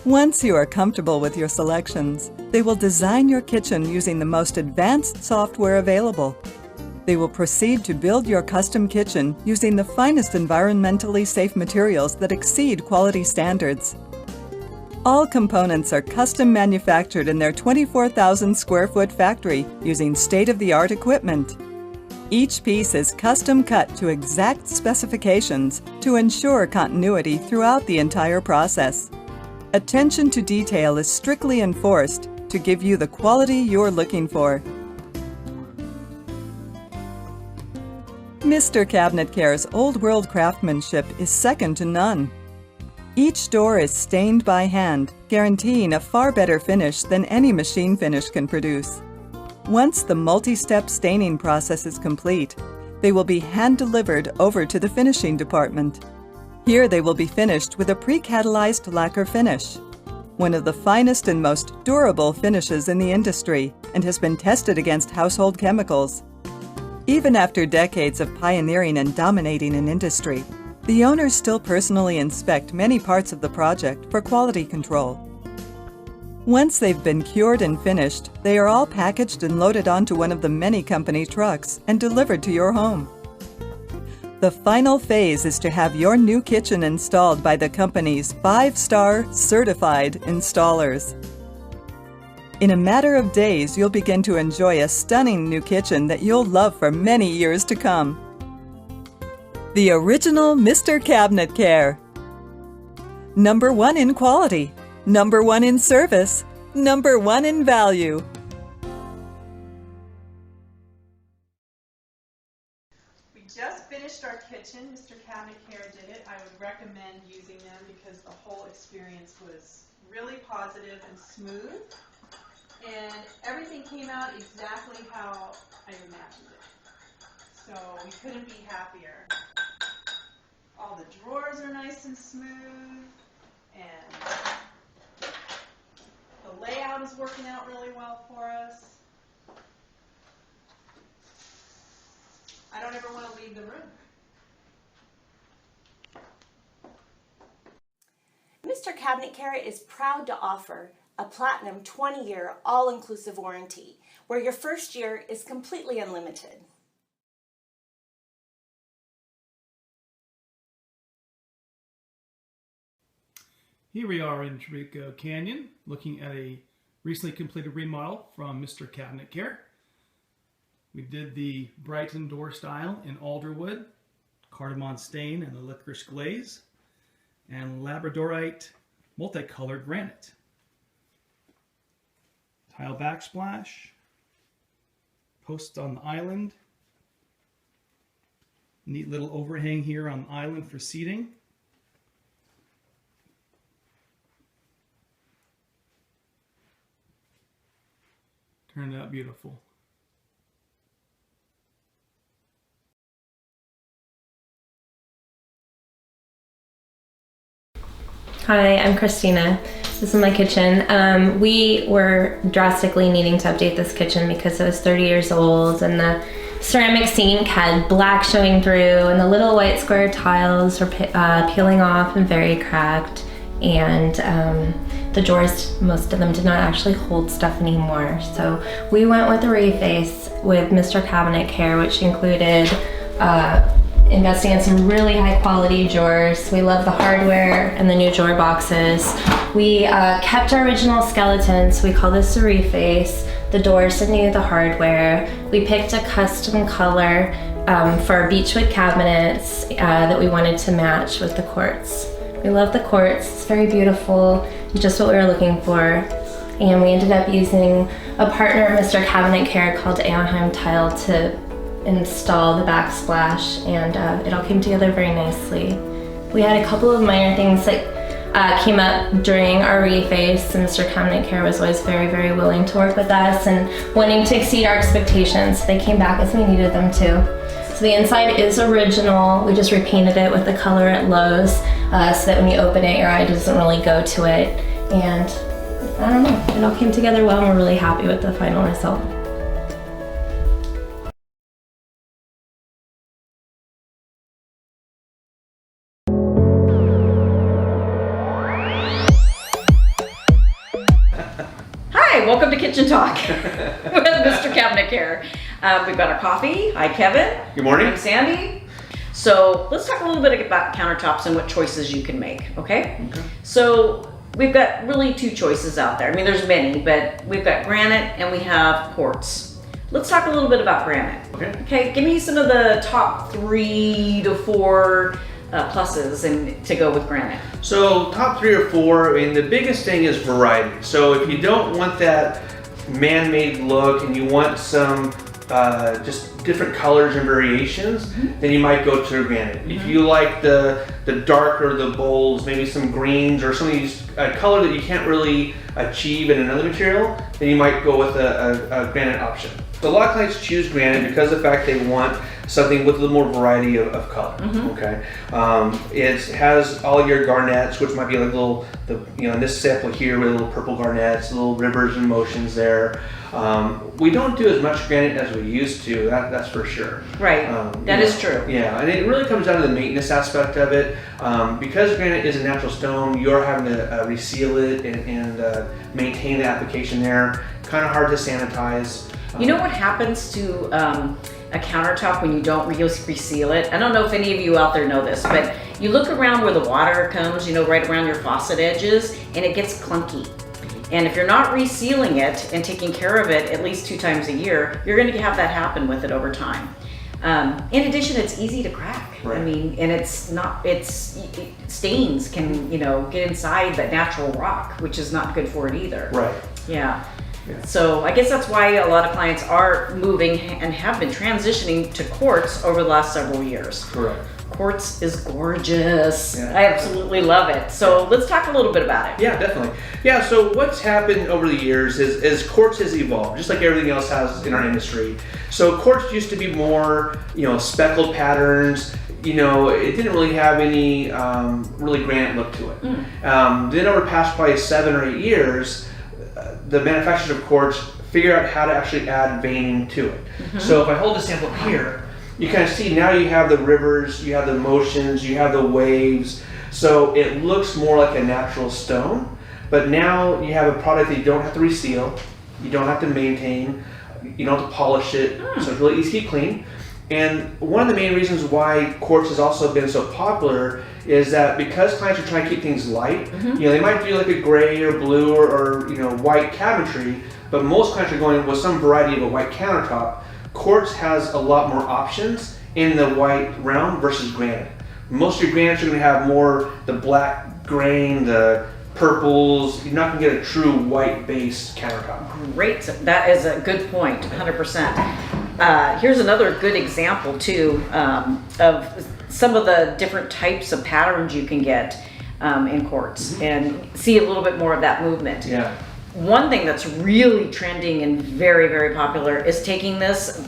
Once you are comfortable with your selections, they will design your kitchen using the most advanced software available. They will proceed to build your custom kitchen using the finest environmentally safe materials that exceed quality standards. All components are custom manufactured in their 24,000 square foot factory using state-of-the-art equipment. Each piece is custom cut to exact specifications to ensure continuity throughout the entire process. Attention to detail is strictly enforced to give you the quality you're looking for. Mr. Cabinet Care's old-world craftsmanship is second to none. Each door is stained by hand, guaranteeing a far better finish than any machine finish can produce. Once the multi-step staining process is complete, they will be hand-delivered over to the finishing department. Here they will be finished with a pre-catalyzed lacquer finish, one of the finest and most durable finishes in the industry, and has been tested against household chemicals. Even after decades of pioneering and dominating an industry, the owners still personally inspect many parts of the project for quality control. Once they've been cured and finished, they are all packaged and loaded onto one of the many company trucks and delivered to your home. The final phase is to have your new kitchen installed by the company's 5-star certified installers. In a matter of days, you'll begin to enjoy a stunning new kitchen that you'll love for many years to come. The original Mr. Cabinet Care. Number 1 in quality. Number 1 in service. Number 1 in value. We just finished our kitchen. Mr. Cabinet Care did it. I would recommend using them because the whole experience was really positive and smooth. And everything came out exactly how I imagined it. So we couldn't be happier. All the drawers are nice and smooth, and the layout is working out really well for us. I don't ever want to leave the room. Mr. Cabinet Care is proud to offer a Platinum 20-year all-inclusive warranty, where your first year is completely unlimited. Here we are in Chirico Canyon, looking at a recently completed remodel from Mr. Cabinet Care. We did the Brighton door style in alderwood, cardamom stain and the licorice glaze, and labradorite multicolored granite. Tile backsplash, posts on the island, neat little overhang here on the island for seating. Turned out beautiful. Hi, I'm Christina. This is my kitchen. We were drastically needing to update this kitchen because it was 30 years old and the ceramic sink had black showing through and the little white square tiles were peeling off and very cracked, and the drawers, most of them did not actually hold stuff anymore. So we went with a reface with Mr. Cabinet Care, which included investing in some really high quality drawers. We love the hardware and the new drawer boxes. We kept our original skeletons. We call this a reface. The doors didn't the hardware. We picked a custom color for our beechwood cabinets that we wanted to match with the quartz. We love the quartz. It's very beautiful, just what we were looking for. And we ended up using a partner of Mr. Cabinet Care called Anaheim Tile to install the backsplash, and it all came together very nicely. We had a couple of minor things that came up during our reface, and Mr. Cabinet Care was always very, very willing to work with us and wanting to exceed our expectations. They came back as we needed them to. So the inside is original. We just repainted it with the color at Lowe's so that when you open it, your eye doesn't really go to it. And I don't know, it all came together well, and we're really happy with the final result. Hi, welcome to Kitchen Talk with Mr. Cabinet Care. We've got our coffee. Hi, Kevin. Good morning. I'm Sandy. So let's talk a little bit about countertops and what choices you can make, okay? So we've got really two choices out there. I mean, there's many, but we've got granite and we have quartz. Let's talk a little bit about granite. Okay, give me some of the top 3 to 4 pluses and to go with granite. So top 3 or 4, I mean, the biggest thing is variety. So if you don't want that man-made look and you want some just different colors and variations, then you might go to granite. If you like the darker, the bolds, maybe some greens or some of these color that you can't really achieve in another material, then you might go with a granite option. So a lot of clients choose granite because of the fact they want something with a little more variety of color. Okay, it has all your garnets, which might be like little, in this sample here with little purple garnets, little rivers and motions there. We don't do as much granite as we used to, that's for sure. Right, that is true. Yeah, and it really comes down to the maintenance aspect of it. Because granite is a natural stone, you're having to reseal it and maintain the application there. Kind of hard to sanitize. You know what happens to a countertop when you don't reseal it? I don't know if any of you out there know this, but you look around where the water comes, right around your faucet edges, and it gets clunky. And if you're not resealing it and taking care of it at least 2 times a year, you're going to have that happen with it over time. In addition, it's easy to crack. Right. I mean, and stains can, get inside that natural rock, which is not good for it either. Right. Yeah. So I guess that's why a lot of clients are moving and have been transitioning to quartz over the last several years. Correct. Quartz is gorgeous. Yeah. I absolutely love it. So let's talk a little bit about it. Yeah, definitely. Yeah, so what's happened over the years is quartz has evolved, just like everything else has in our industry. So quartz used to be more, speckled patterns. It didn't really have any really granite look to it. Then over the past probably 7 or 8 years, the manufacturers of quartz figure out how to actually add veining to it. So if I hold the sample here, you kind of see now you have the rivers, you have the motions, you have the waves. So it looks more like a natural stone, but now you have a product that you don't have to reseal, you don't have to maintain, you don't have to polish it, so it's really easy to keep clean. And one of the main reasons why quartz has also been so popular is that because clients are trying to keep things light, they might do like a gray or blue or white cabinetry, but most clients are going with some variety of a white countertop. Quartz has a lot more options in the white realm versus granite. Most of your granites are going to have more the black grain, the purples. You're not going to get a true white-based countertop. Great, that is a good point, 100%. Here's another good example too of some of the different types of patterns you can get in quartz and see a little bit more of that movement. Yeah. One thing that's really trending and very, very popular is taking this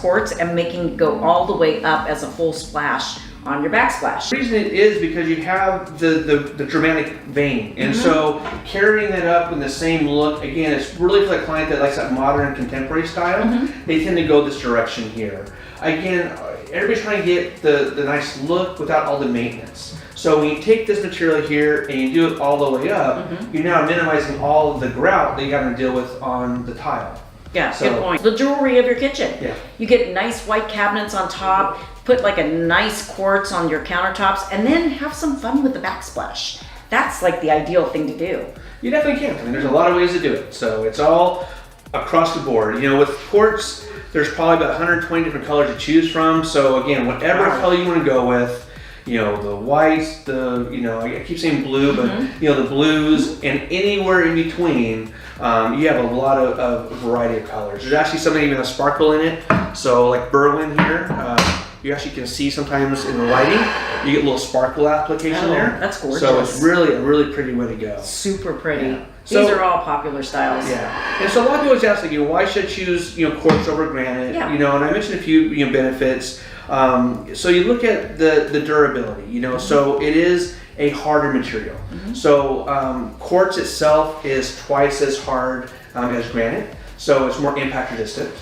quartz and making it go all the way up as a full splash on your backsplash. The reason it is because you have the dramatic vein, and so carrying that up in the same look, again, it's really for the client that likes that modern contemporary style. They tend to go this direction here. Again, everybody's trying to get the nice look without all the maintenance. So when you take this material here and you do it all the way up, you're now minimizing all of the grout that you got to deal with on the tile. Yeah, so, good point. The jewelry of your kitchen. Yeah. You get nice white cabinets on top, put like a nice quartz on your countertops, and then have some fun with the backsplash. That's like the ideal thing to do. You definitely can. I mean, there's a lot of ways to do it. So it's all across the board. With quartz, there's probably about 120 different colors to choose from. So again, whatever color you want to go with, the whites, I keep saying blue, but the blues, and anywhere in between, you have a lot of variety of colors. There's actually something even a sparkle in it. So like Berlin here, you actually can see sometimes in the lighting, you get a little sparkle application there. That's gorgeous. So it's really a really pretty way to go. Super pretty. Yeah. These are all popular styles. Yeah, and so a lot of people always ask, why should I choose, quartz over granite? Yeah. And I mentioned a few, benefits. So you look at the durability, so it is a harder material. So quartz itself is twice as hard as granite, so it's more impact resistant.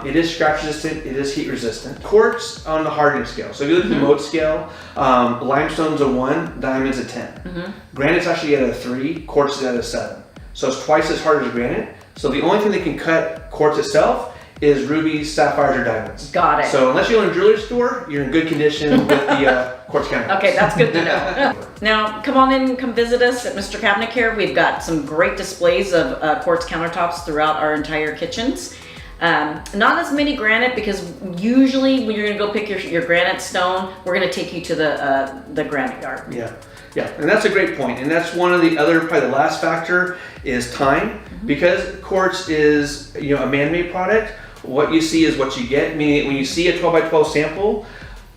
It is scratch resistant, it is heat resistant. Quartz on the hardening scale. So if you look at the mode scale, limestone's a 1, diamond's a 10. Granite's actually at a 3, quartz is at a 7. So it's twice as hard as granite. So the only thing that can cut quartz itself is rubies, sapphires, or diamonds. Got it. So unless you own a jewelry store, you're in good condition with the quartz countertops. Okay, that's good to know. Now, come on in, come visit us at Mr. Cabinet Care. We've got some great displays of quartz countertops throughout our entire kitchens. Not as many granite, because usually when you're going to go pick your granite stone, we're going to take you to the granite yard. Yeah, and that's a great point. And that's one of the other, probably the last factor is time. Because quartz is a man-made product, what you see is what you get. Meaning when you see a 12 by 12 sample,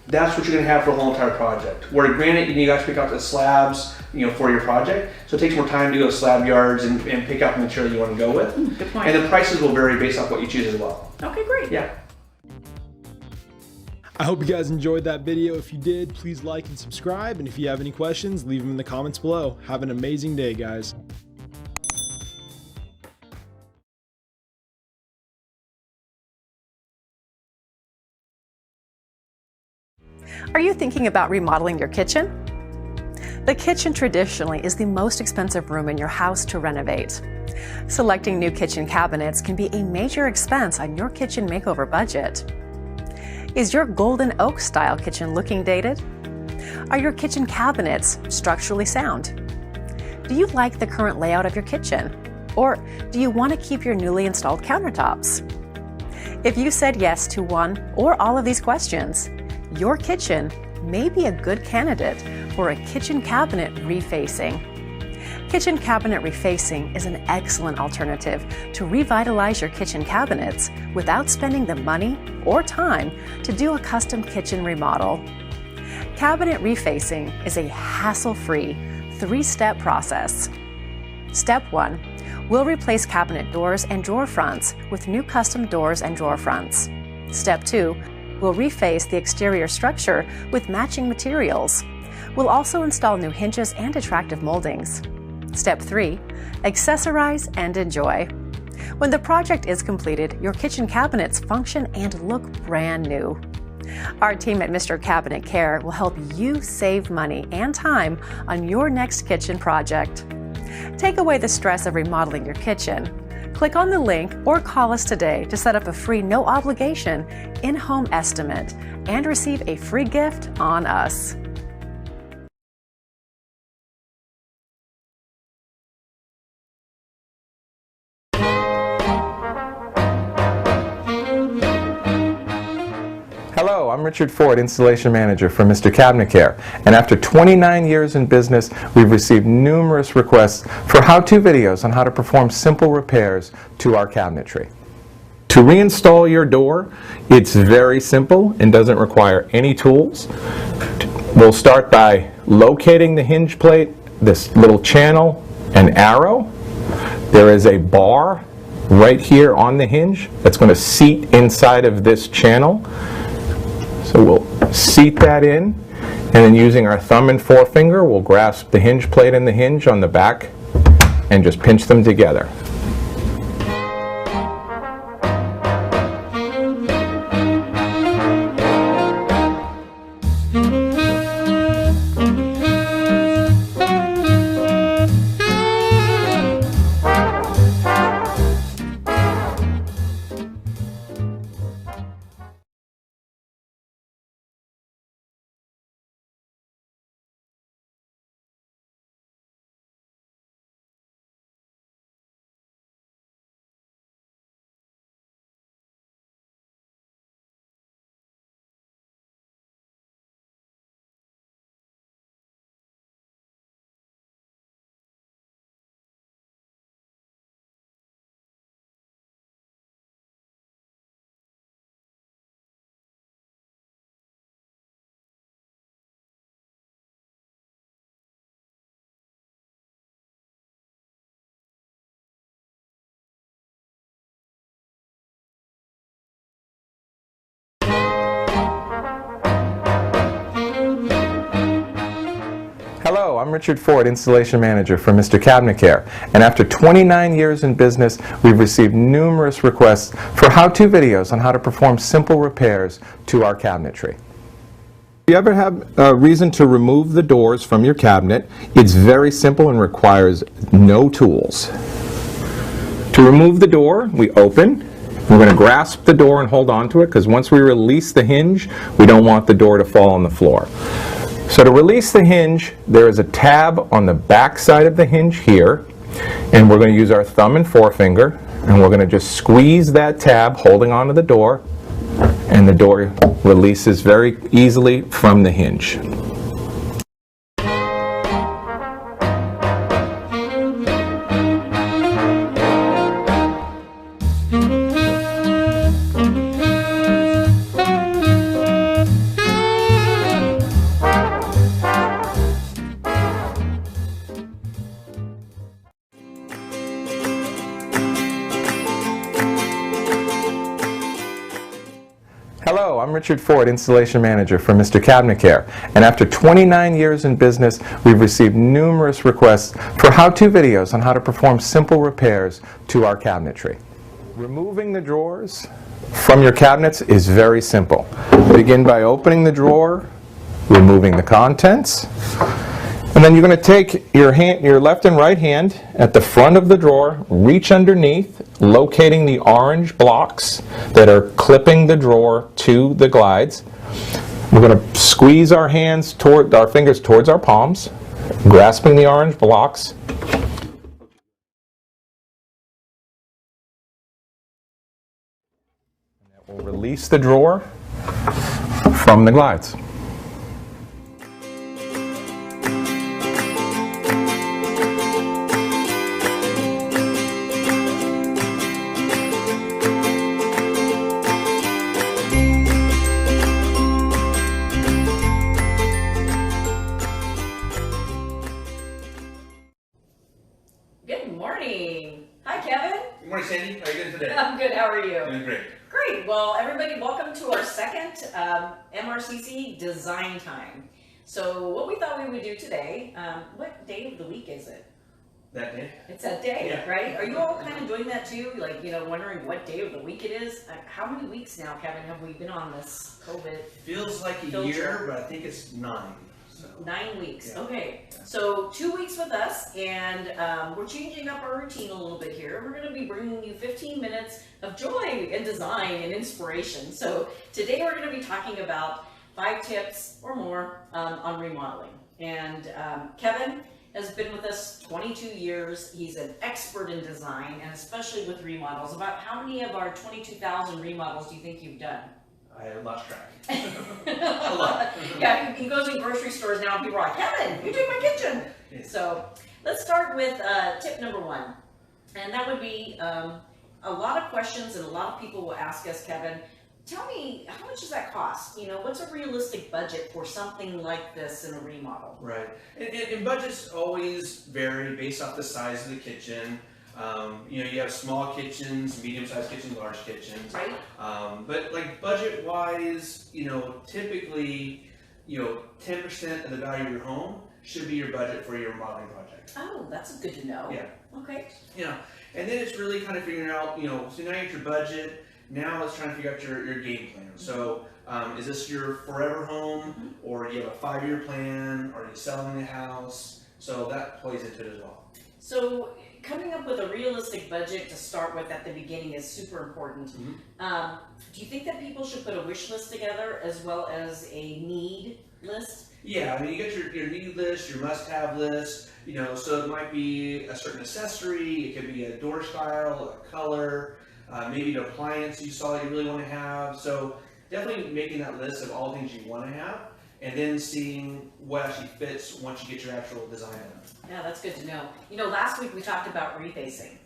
that's what you're going to have for the whole entire project. Where granite, you guys pick out the slabs, for your project. So it takes more time to go to slab yards and pick out the material you want to go with. Good point. And the prices will vary based off what you choose as well. Okay, great. Yeah. I hope you guys enjoyed that video. If you did, please like and subscribe. And if you have any questions, leave them in the comments below. Have an amazing day, guys. Are you thinking about remodeling your kitchen? The kitchen traditionally is the most expensive room in your house to renovate. Selecting new kitchen cabinets can be a major expense on your kitchen makeover budget. Is your golden oak style kitchen looking dated? Are your kitchen cabinets structurally sound? Do you like the current layout of your kitchen? Or do you want to keep your newly installed countertops? If you said yes to one or all of these questions, your kitchen may be a good candidate for a kitchen cabinet refacing. Kitchen cabinet refacing is an excellent alternative to revitalize your kitchen cabinets without spending the money or time to do a custom kitchen remodel. Cabinet refacing is a hassle-free, 3-step process. Step 1. We'll replace cabinet doors and drawer fronts with new custom doors and drawer fronts. Step 2. We'll reface the exterior structure with matching materials. We'll also install new hinges and attractive moldings. Step 3. Accessorize and enjoy. When the project is completed, your kitchen cabinets function and look brand new. Our team at Mr. Cabinet Care will help you save money and time on your next kitchen project. Take away the stress of remodeling your kitchen. Click on the link or call us today to set up a free no-obligation in-home estimate and receive a free gift on us. Hello, I'm Richard Ford, Installation Manager for Mr. Cabinet Care, and after 29 years in business, we've received numerous requests for how-to videos on how to perform simple repairs to our cabinetry. To reinstall your door, it's very simple and doesn't require any tools. We'll start by locating the hinge plate, this little channel and arrow. There is a bar right here on the hinge that's going to seat inside of this channel. So we'll seat that in, and then using our thumb and forefinger, we'll grasp the hinge plate and the hinge on the back and just pinch them together. Hello, I'm Richard Ford, Installation Manager for Mr. Cabinet Care, and after 29 years in business, we've received numerous requests for how-to videos on how to perform simple repairs to our cabinetry. If you ever have a reason to remove the doors from your cabinet, it's very simple and requires no tools. To remove the door, we open. We're going to grasp the door and hold on to it, because once we release the hinge, we don't want the door to fall on the floor. So to release the hinge, there is a tab on the back side of the hinge here, and we're going to use our thumb and forefinger, and we're going to just squeeze that tab holding onto the door, and the door releases very easily from the hinge. Hello, Hello, I'm Richard Ford, Installation Manager for Mr. Cabinet Care, and after 29 years in business, we've received numerous requests for how-to videos on how to perform simple repairs to our cabinetry. Removing the drawers from your cabinets is very simple. Begin by opening the drawer, removing the contents, and then you're going to take your left and right hand at the front of the drawer, reach underneath, locating the orange blocks that are clipping the drawer to the glides. We're going to squeeze our fingers towards our palms, grasping the orange blocks. And that will release the drawer from the glides. Good morning. Hi, Kevin. Good morning, Sandy. How are you doing today? I'm good. How are you? Doing great. Great. Well, everybody, welcome to our second MRCC Design Time. So what we thought we would do today, what day of the week is it? That day? It's that day, Yeah. right? Are you all kind of doing that too? Like, wondering what day of the week it is? How many weeks now, Kevin, have we been on this COVID? Feels like a filter? year, but I think it's 9. So. 9 weeks. Yeah. Okay. So 2 weeks with us, and we're changing up our routine a little bit here. We're going to be bringing you 15 minutes of joy and design and inspiration. So today we're going to be talking about 5 tips or more on remodeling. And Kevin has been with us 22 years. He's an expert in design, and especially with remodels. About how many of our 22,000 remodels do you think you've done? I lost track. A lot. Yeah, he goes in grocery stores now and people are like, Kevin, you did my kitchen. Yeah. So let's start with tip number 1. And that would be a lot of questions and a lot of people will ask us, Kevin, tell me, how much does that cost? What's a realistic budget for something like this in a remodel? Right. And budgets always vary based off the size of the kitchen. You have small kitchens, medium-sized kitchens, large kitchens. Right. But like budget-wise, typically, 10% of the value of your home should be your budget for your remodeling project. Oh, that's good to know. Yeah. Okay. And then it's really kind of figuring out, so now you get your budget. Now it's trying to figure out your game plan. So is this your forever home, or do you have a 5-year plan? Are you selling the house? So that plays into it as well. So coming up with a realistic budget to start with at the beginning is super important. Do you think that people should put a wish list together as well as a need list? Yeah, you get your need list, your must-have list, so it might be a certain accessory, it could be a door style, a color, maybe an appliance you saw that you really want to have. So definitely making that list of all things you want to have, and then seeing what actually fits once you get your actual design done. Yeah, that's good to know. Last week we talked about refacing,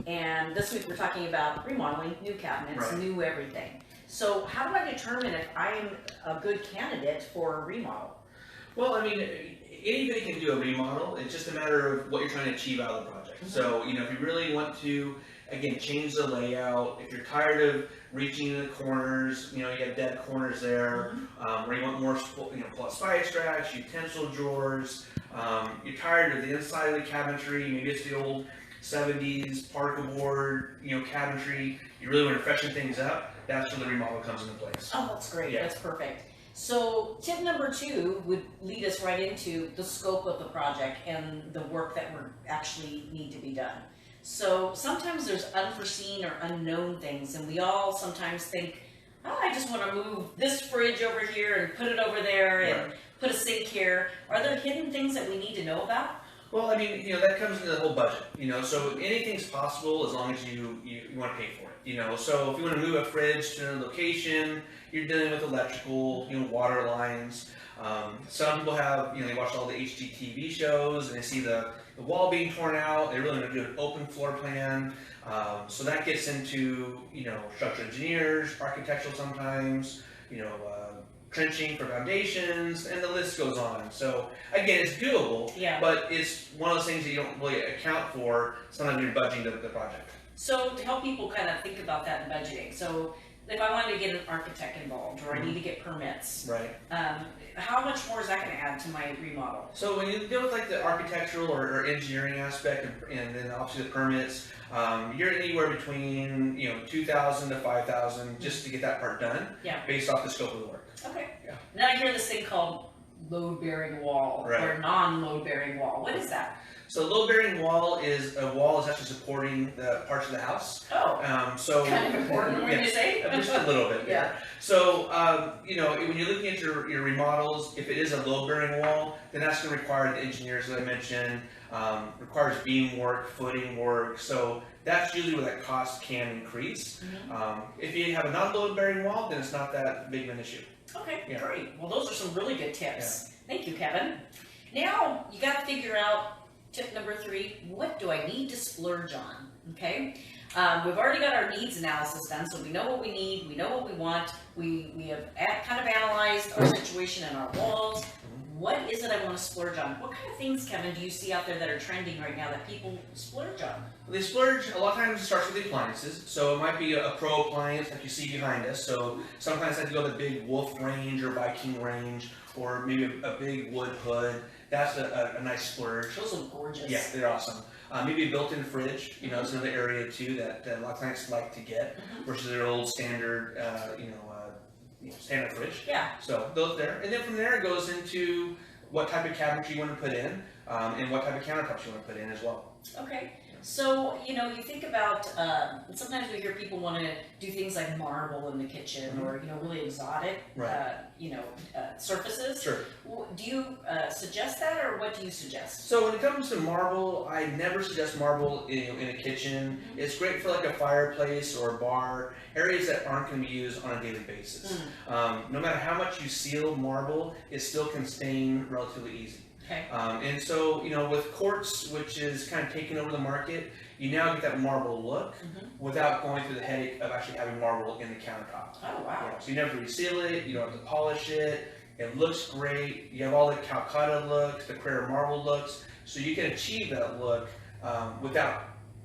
and this week we're talking about remodeling, new cabinets, Right. new everything. So how do I determine if I am a good candidate for a remodel? Well, anybody can do a remodel. It's just a matter of what you're trying to achieve out of the project. So, if you really want to, again, change the layout, if you're tired of reaching in the corners, you have dead corners there, or you want more, plus spice racks, utensil drawers, you're tired of the inside of the cabinetry, maybe it's the old 70s particle board, cabinetry, you really want to freshen things up, that's where the remodel comes into place. Oh, that's great. Yeah. That's perfect. So tip number 2 would lead us right into the scope of the project and the work that we actually need to be done. So sometimes there's unforeseen or unknown things, and we all sometimes think, oh, I just want to move this fridge over here and put it over there and put a sink here. Are there hidden things that we need to know about? Well, that comes into the whole budget, so anything's possible as long as you want to pay for it, so if you want to move a fridge to another location, you're dealing with electrical, water lines. Some people have, they watch all the HGTV shows and they see the wall being torn out, they really want to do an open floor plan, so that gets into, structural engineers, architectural sometimes, trenching for foundations, and the list goes on. So again, it's doable, but it's one of those things that you don't really account for sometimes when you're budgeting the project. So to help people kind of think about that in budgeting, so if I wanted to get an architect involved, or I need to get permits, Right. how much more is that going to add to my remodel? So when you deal with like the architectural or engineering aspect, and then obviously the permits, you're anywhere between $2,000 to $5,000 just to get that part done. Yeah. Based off the scope of the work. Okay. Yeah. Then I hear this thing called load-bearing wall Right. or non-load-bearing wall. What is that? So load-bearing wall is a wall is actually supporting the parts of the house. Oh. So Kind of important when you say. just a little bit. Yeah. So when you're looking at your remodels, if it is a load-bearing wall, then that's going to require the engineers that I mentioned. Requires beam work, footing work. So that's usually where that cost can increase. If you have a non-load-bearing wall, then it's not that big of an issue. Okay, Yeah. great. Well, those are some really good tips. Thank you, Kevin. Now, you got to figure out tip number 3, what do I need to splurge on? Okay, we've already got our needs analysis done, so we know what we need, we know what we want, we have kind of analyzed our situation and our walls. What is it I want to splurge on? What kind of things, Kevin, do you see out there that are trending right now that people splurge on? They splurge, a lot of times it starts with the appliances. So it might be a pro appliance like you see behind us. So some clients like to go the big Wolf range or Viking range, or maybe a big wood hood. That's a nice splurge. Those look gorgeous. Yeah, they're awesome. Maybe a built-in fridge, it's another area too that a lot of clients like to get, versus their old standard, standard fridge. Yeah. So those there, and then from there it goes into what type of cabinetry you want to put in, and what type of countertops you want to put in as well. Okay. So, you think about, sometimes we hear people want to do things like marble in the kitchen, or, really exotic, Right. surfaces. Sure. Do you suggest that, or what do you suggest? So when it comes to marble, I never suggest marble in a kitchen. It's great for like a fireplace or a bar, areas that aren't going to be used on a daily basis. No matter how much you seal marble, it still can stain relatively easy. Okay. And so, with quartz, which is kind of taking over the market, you now get that marble look without going through the headache of actually having marble in the countertop. Oh, wow. So you never reseal it, you don't have to polish it, it looks great, you have all the Calcutta looks, the Carrera marble looks, so you can achieve that look without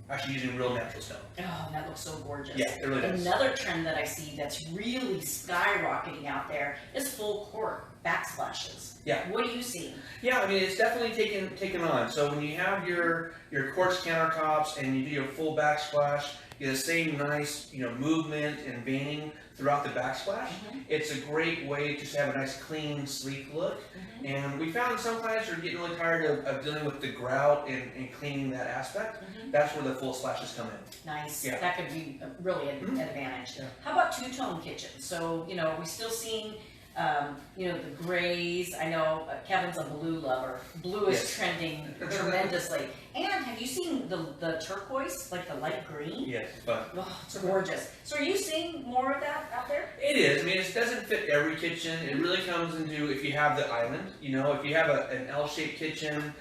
actually using real natural stone. Oh, that looks so gorgeous. Yeah, it really does. Another trend that I see that's really skyrocketing out there is full court backsplashes. Yeah. What do you see? Yeah, I mean, it's definitely taken on. So when you have your quartz countertops and you do your full backsplash, you get the same nice, movement and veining throughout the backsplash. It's a great way to have a nice, clean, sleek look. And we found some clients are getting really tired of dealing with the grout and cleaning that aspect. That's where the full splashes come in. Nice. Yeah. That could be really an advantage. Yeah. How about two-tone kitchens? So, are we still seeing the grays? I know Kevin's a blue lover. Blue is Yes. trending tremendously. And have you seen the turquoise, like the light green? Yes, but Oh, it's gorgeous. So are you seeing more of that out there? it is. I mean, it doesn't fit every kitchen. It really comes into if you have the island. If you have an L-shaped kitchen,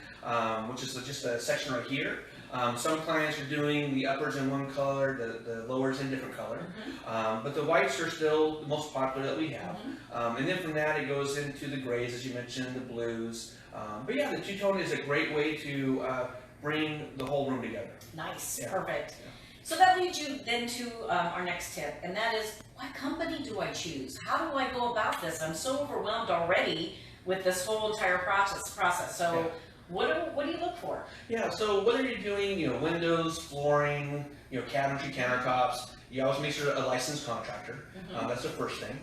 which is just a section right here. Some clients are doing the uppers in one color, the lowers in different color. But the whites are still the most popular that we have. And then from that it goes into the grays, as you mentioned, the blues. But yeah, the two-tone is a great way to bring the whole room together. Nice, Yeah. perfect. So that leads you then to our next tip, and that is, what company do I choose? How do I go about this? I'm so overwhelmed already with this whole entire process. So. Yeah. What do you look for? Yeah, so whether you're doing, windows, flooring, cabinetry, countertops, you always make sure a licensed contractor. That's the first thing.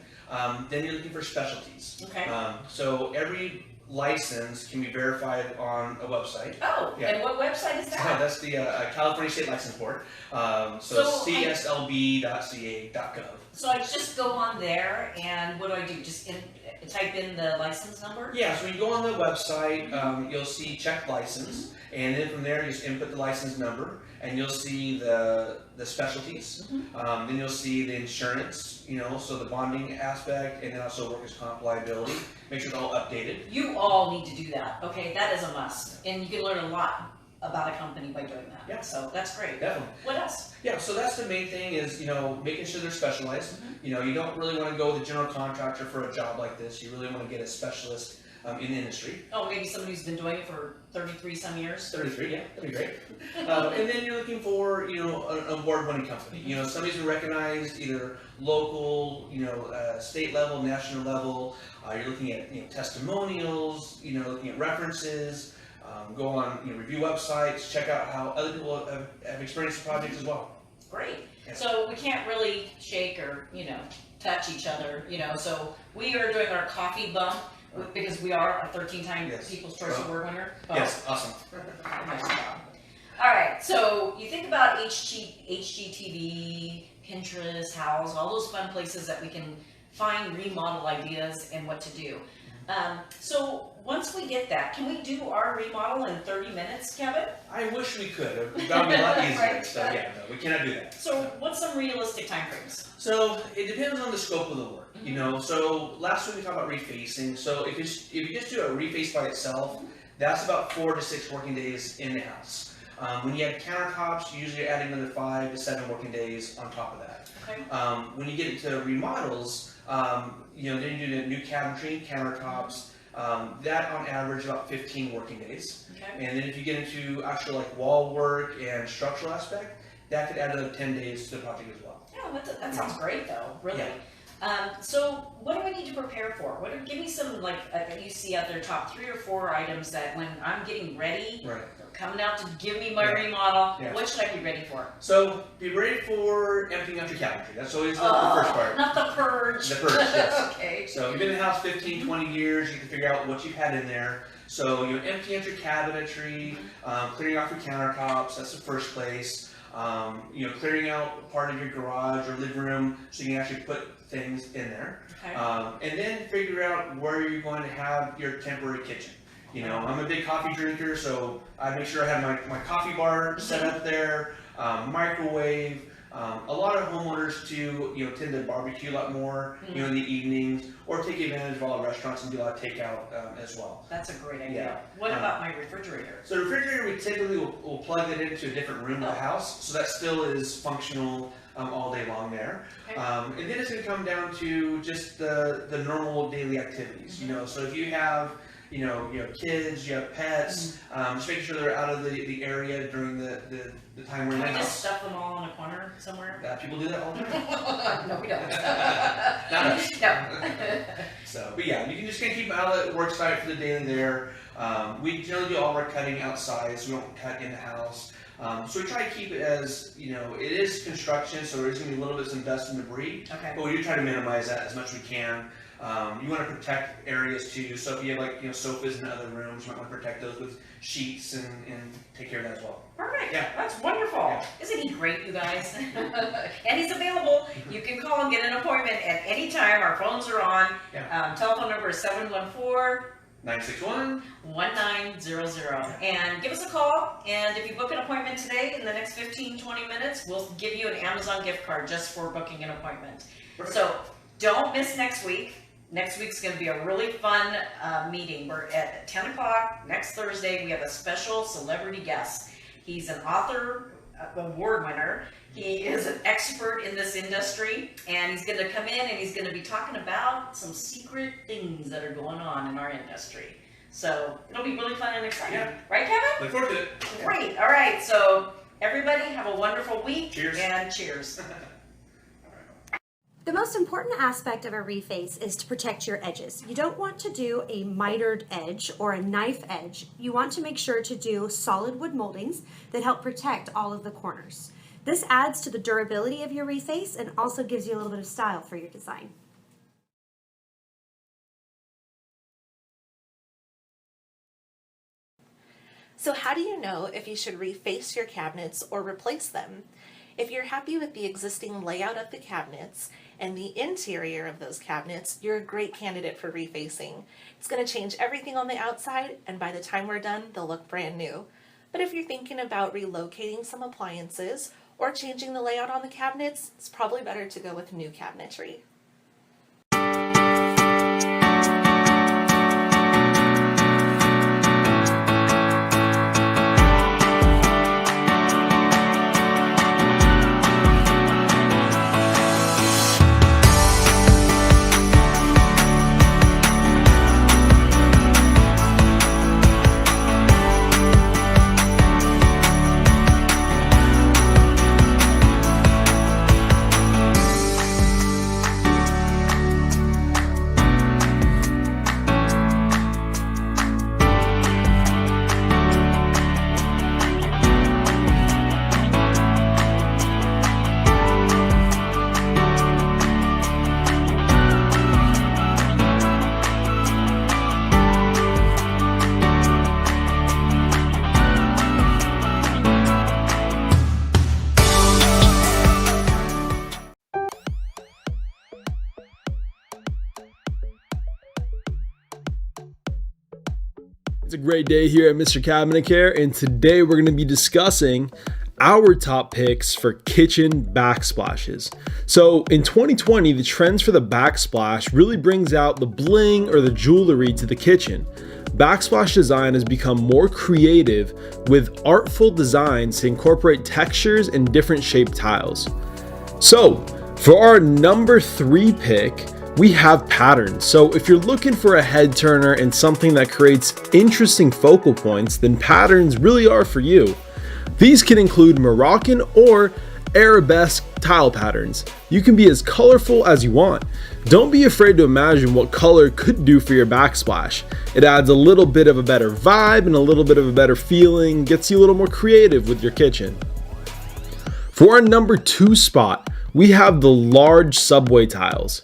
Then you're looking for specialties. Okay. So every license can be verified on a website. Oh, Yeah. And what website is that? That's the California State License Board. So cslb.ca.gov. So I just go on there, and what do? Just type in the license number? Yeah, so when you go on the website, you'll see check license, and then from there you just input the license number, and you'll see the specialties. Then you'll see the insurance, so the bonding aspect, and then also workers' comp liability. Make sure it's all updated. You all need to do that. Okay, that is a must, and you can learn a lot about a company by doing that. Yeah. So that's great. Definitely. What else? Yeah, so that's the main thing is, making sure they're specialized. You don't really want to go with a general contractor for a job like this. You really want to get a specialist in the industry. Oh, maybe somebody who's been doing it for 33 some years. 33, yeah, that'd be great. And then you're looking for, an award-winning company. Somebody's been recognized either local, state level, national level. You're looking at, testimonials, looking at references. Go on, review websites, check out how other people have experienced the project as well. Great. Yeah. So we can't really shake or, touch each other, so we are doing our coffee bump because we are a 13-time People's Choice Award winner. Yes, awesome. Nice job. All right, so you think about HGTV, Pinterest, Houzz, all those fun places that we can find remodel ideas and what to do. So once we get that, can we do our remodel in 30 minutes, Kevin? I wish we could. That would be a lot easier. Right. So yeah, no, we cannot do that. So what's some realistic timeframes? So it depends on the scope of the work. So last week we talked about refacing. So if you just do a reface by itself, that's about 4 to 6 working days in the house. When you add countertops, you usually adding another 5 to 7 working days on top of that. Okay. When you get into remodels, then you do the new cabinetry, countertops. That on average about 15 working days. Okay. And then if you get into actual like wall work and structural aspect, that could add another 10 days to the project as well. Yeah, that sounds great though, really. Yeah. So what do I need to prepare for? Give me some that you see out there, top 3 or 4 items that when I'm getting ready, coming out to give me my remodel, what should I be ready for? So be ready for emptying out your cabinetry. That's always the first part. Not the purge. The purge, yes. Okay. So if you've been in the house 15, 20 years, you can figure out what you've had in there. So emptying out your cabinetry, clearing off your countertops, that's the first place. Clearing out part of your garage or living room so you can actually put things in there. Okay. And then figure out where you're going to have your temporary kitchen. I'm a big coffee drinker, so I make sure I have my coffee bar set up there, microwave. A lot of homeowners too, tend to barbecue a lot more, in the evenings, or take advantage of all the restaurants and do a lot of takeout as well. That's a great idea. Yeah. What about my refrigerator? So the refrigerator, we typically will plug it into a different room of the house, so that still is functional all day long there. Okay. And then it's going to come down to just the normal daily activities. So if you have you have kids, you have pets, just making sure they're out of the area during the time we're in the Can we house. just stuff them all in a corner somewhere? People do that all the time. No, we don't. Not us. No. So, but yeah, you can just kind of keep them out of the work site for the day there. We generally do all of our cutting outside, so we don't cut in the house. So we try to keep it as, it is construction, so there's going to be a little bit of some dust and debris, but we do try to minimize that as much as we can. You want to protect areas too, so if you have sofas in other rooms, you might want to protect those with sheets and take care of that as well. Perfect. Yeah. That's wonderful. Yeah. Isn't he great, you guys? And he's available. You can call and get an appointment at any time. Our phones are on. Yeah. Telephone number is 714-961-1900. And give us a call, and if you book an appointment today in the next 15-20 minutes, we'll give you an Amazon gift card just for booking an appointment. Perfect. So don't miss next week. Next week's going to be a really fun meeting. We're at 10 o'clock next Thursday. We have a special celebrity guest. He's an author, award winner. He is an expert in this industry, and he's going to come in and he's going to be talking about some secret things that are going on in our industry. So it'll be really fun and exciting. Yeah. Right, Kevin? Look forward to it. Great. All right. So everybody have a wonderful week. Cheers. And cheers. The most important aspect of a reface is to protect your edges. You don't want to do a mitered edge or a knife edge. You want to make sure to do solid wood moldings that help protect all of the corners. This adds to the durability of your reface and also gives you a little bit of style for your design. So how do you know if you should reface your cabinets or replace them? If you're happy with the existing layout of the cabinets and the interior of those cabinets, you're a great candidate for refacing. It's going to change everything on the outside, and by the time we're done, they'll look brand new. But if you're thinking about relocating some appliances or changing the layout on the cabinets, it's probably better to go with new cabinetry. It's a great day here at Mr. Cabinet Care, and today we're going to be discussing our top picks for kitchen backsplashes. So in 2020, the trends for the backsplash really brings out the bling or the jewelry to the kitchen. Backsplash design has become more creative with artful designs to incorporate textures and different shaped tiles. So for our number 3 pick, we have patterns. So if you're looking for a head turner and something that creates interesting focal points, then patterns really are for you. These can include Moroccan or Arabesque tile patterns. You can be as colorful as you want. Don't be afraid to imagine what color could do for your backsplash. It adds a little bit of a better vibe and a little bit of a better feeling, gets you a little more creative with your kitchen. For our number 2 spot, we have the large subway tiles.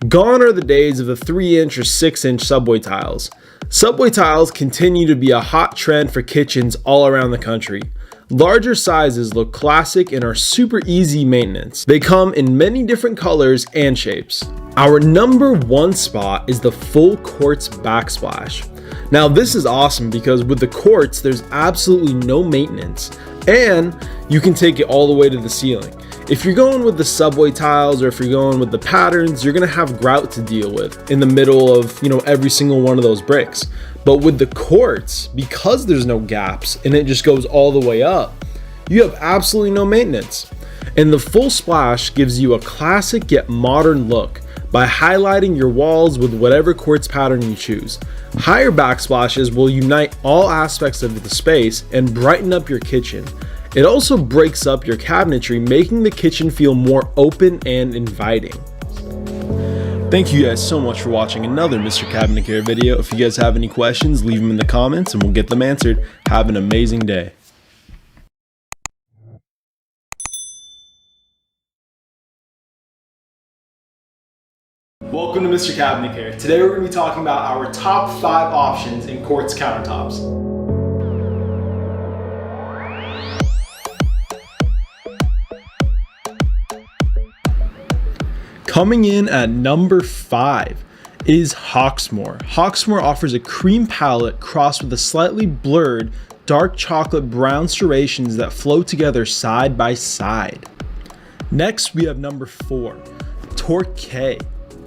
Gone are the days of the 3-inch or 6-inch subway tiles. Subway tiles continue to be a hot trend for kitchens all around the country. Larger sizes look classic and are super easy maintenance. They come in many different colors and shapes. Our number 1 spot is the full quartz backsplash. Now this is awesome because with the quartz there's absolutely no maintenance and you can take it all the way to the ceiling. If you're going with the subway tiles or if you're going with the patterns, you're gonna have grout to deal with in the middle of, every single one of those bricks. But with the quartz, because there's no gaps and it just goes all the way up, you have absolutely no maintenance. And the full splash gives you a classic yet modern look by highlighting your walls with whatever quartz pattern you choose. Higher backsplashes will unite all aspects of the space and brighten up your kitchen. It also breaks up your cabinetry, making the kitchen feel more open and inviting. Thank you guys so much for watching another Mr. Cabinet Care video. If you guys have any questions, leave them in the comments and we'll get them answered. Have an amazing day. Welcome to Mr. Cabinet Care. Today we're going to be talking about our top 5 options in quartz countertops. Coming in at number 5 is Homeowner. Homeowner offers a cream palette crossed with a slightly blurred dark chocolate brown striations that flow together side by side. Next we have number 4, Torquay.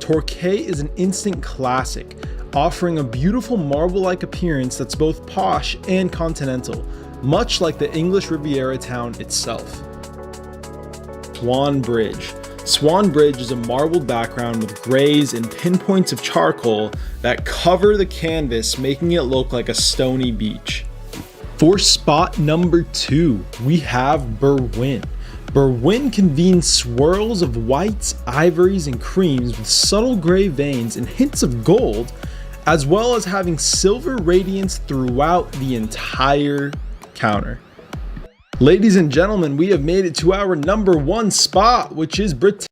Torquay is an instant classic, offering a beautiful marble-like appearance that's both posh and continental, much like the English Riviera town itself. Swan Bridge. Swan Bridge is a marbled background with grays and pinpoints of charcoal that cover the canvas, making it look like a stony beach. For spot number 2, we have Berwyn. Berwyn convenes swirls of whites, ivories, and creams with subtle gray veins and hints of gold, as well as having silver radiance throughout the entire counter. Ladies and gentlemen, we have made it to our number 1 spot, which is Britannia.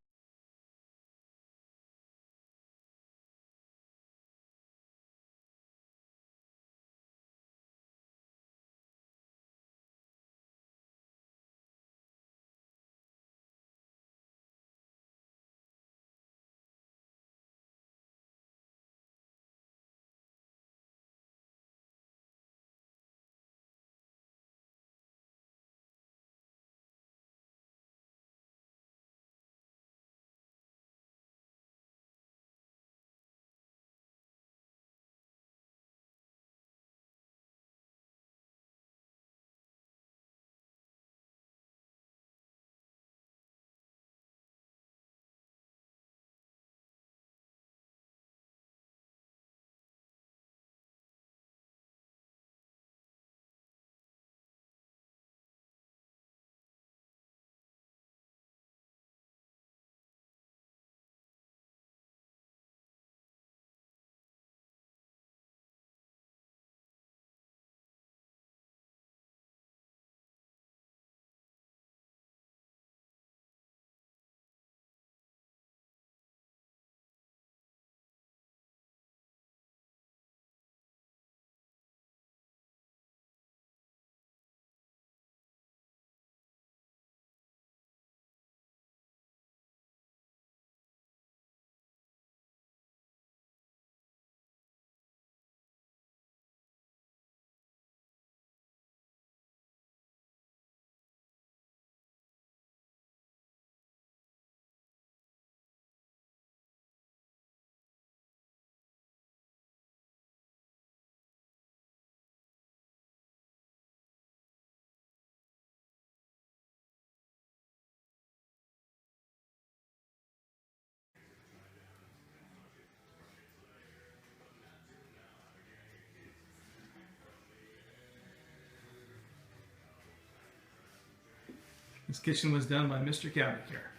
This kitchen was done by Mr. Cabinet Care.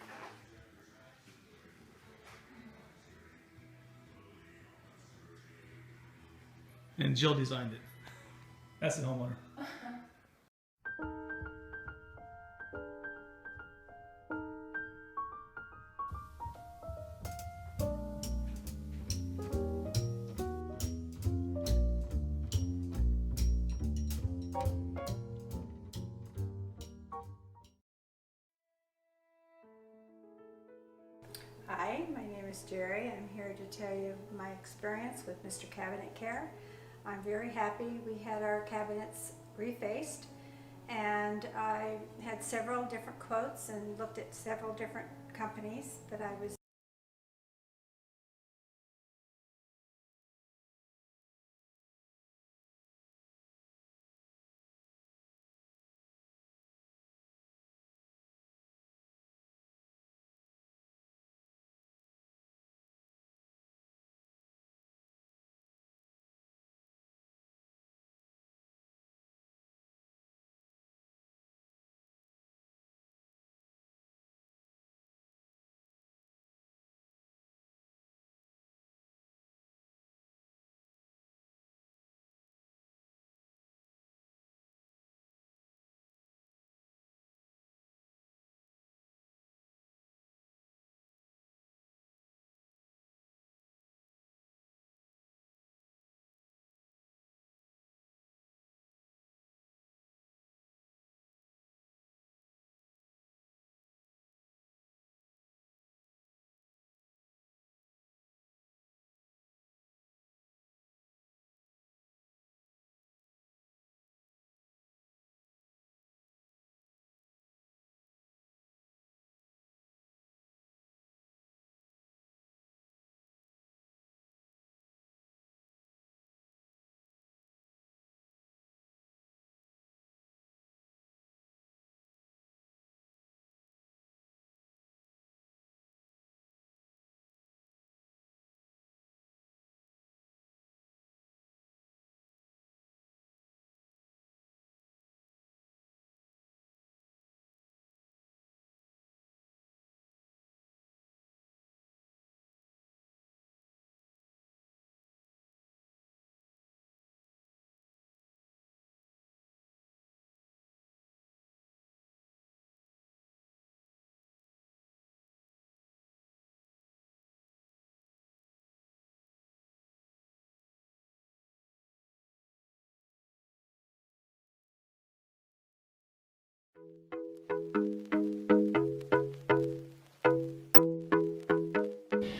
And Jill designed it. That's the homeowner. Hi, my name is Jerry. I'm here to tell you my experience with Mr. Cabinet Care. I'm very happy we had our cabinets refaced, and I had several different quotes and looked at several different companies, but I was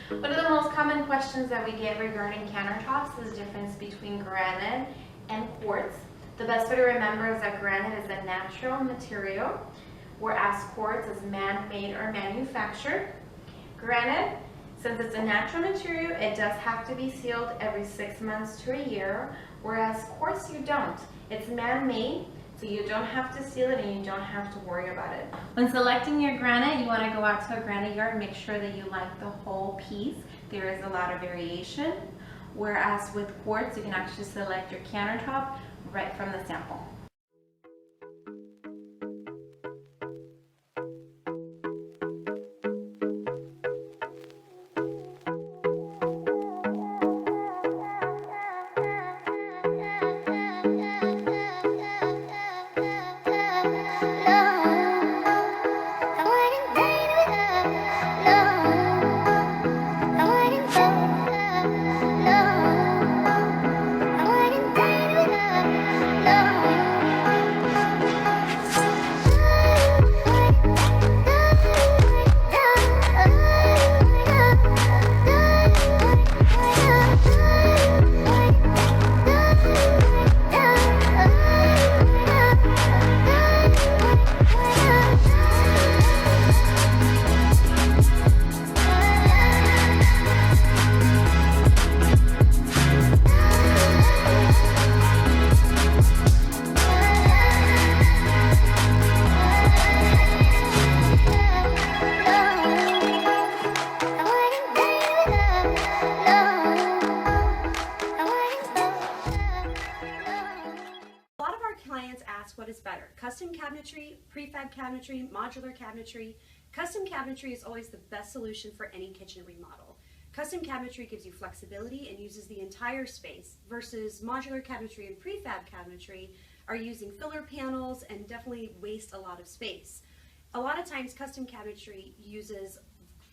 One of the most common questions that we get regarding countertops is the difference between granite and quartz. The best way to remember is that granite is a natural material, whereas quartz is man-made or manufactured. Granite, since it's a natural material, it does have to be sealed every 6 months to a year, whereas quartz you don't. It's man-made, so you don't have to seal it and you don't have to worry about it. When selecting your granite, you want to go out to a granite yard, make sure that you like the whole piece. There is a lot of variation, whereas with quartz, you can actually select your countertop right from the sample. No. custom cabinetry, prefab cabinetry, modular cabinetry. Custom cabinetry is always the best solution for any kitchen remodel. Custom cabinetry gives you flexibility and uses the entire space, versus modular cabinetry and prefab cabinetry are using filler panels and definitely waste a lot of space. A lot of times custom cabinetry uses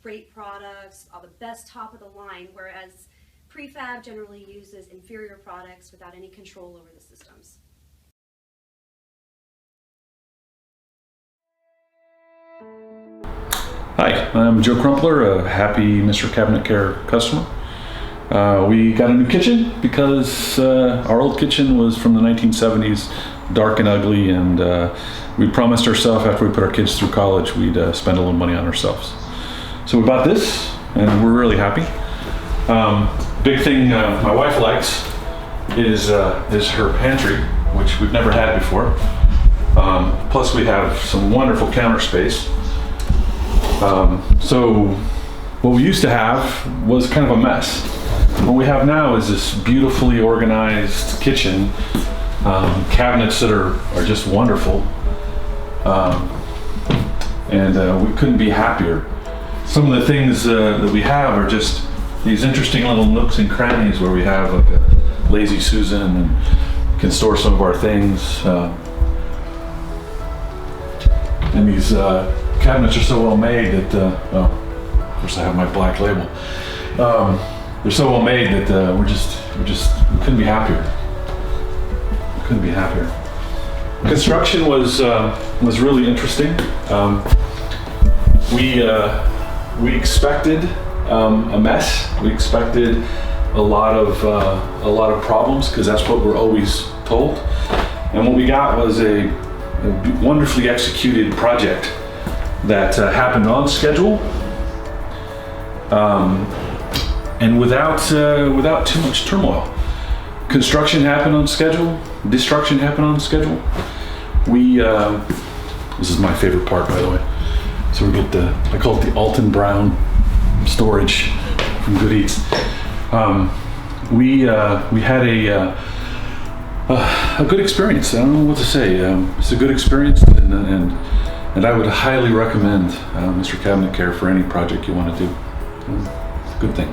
great products, all the best top of the line, whereas prefab generally uses inferior products without any control over the systems. Hi, I'm Joe Crumpler, a happy Mr. Cabinet Care customer. We got a new kitchen because our old kitchen was from the 1970s, dark and ugly, and we promised ourselves after we put our kids through college we'd spend a little money on ourselves. So we bought this, and we're really happy. Big thing my wife likes is her pantry, which we've never had before. Plus we have some wonderful counter space. So what we used to have was kind of a mess. What we have now is this beautifully organized kitchen, cabinets that are just wonderful, and we couldn't be happier. Some of the things that we have are just these interesting little nooks and crannies where we have like a lazy Susan and can store some of our things. And these cabinets are so well made that, well, of course I have my black label. They're so well made that we couldn't be happier. Couldn't be happier. Construction was really interesting. We expected a mess. We expected a lot of problems because that's what we're always told. And what we got was a wonderfully executed project that happened on schedule and without too much turmoil. Construction happened on schedule. Destruction happened on schedule. This is my favorite part, by the way. So we get I call it the Alton Brown storage from Good Eats. We had a good experience. I don't know what to say. It's a good experience, and I would highly recommend Mr. Cabinet Care for any project you want to do. It's a good thing.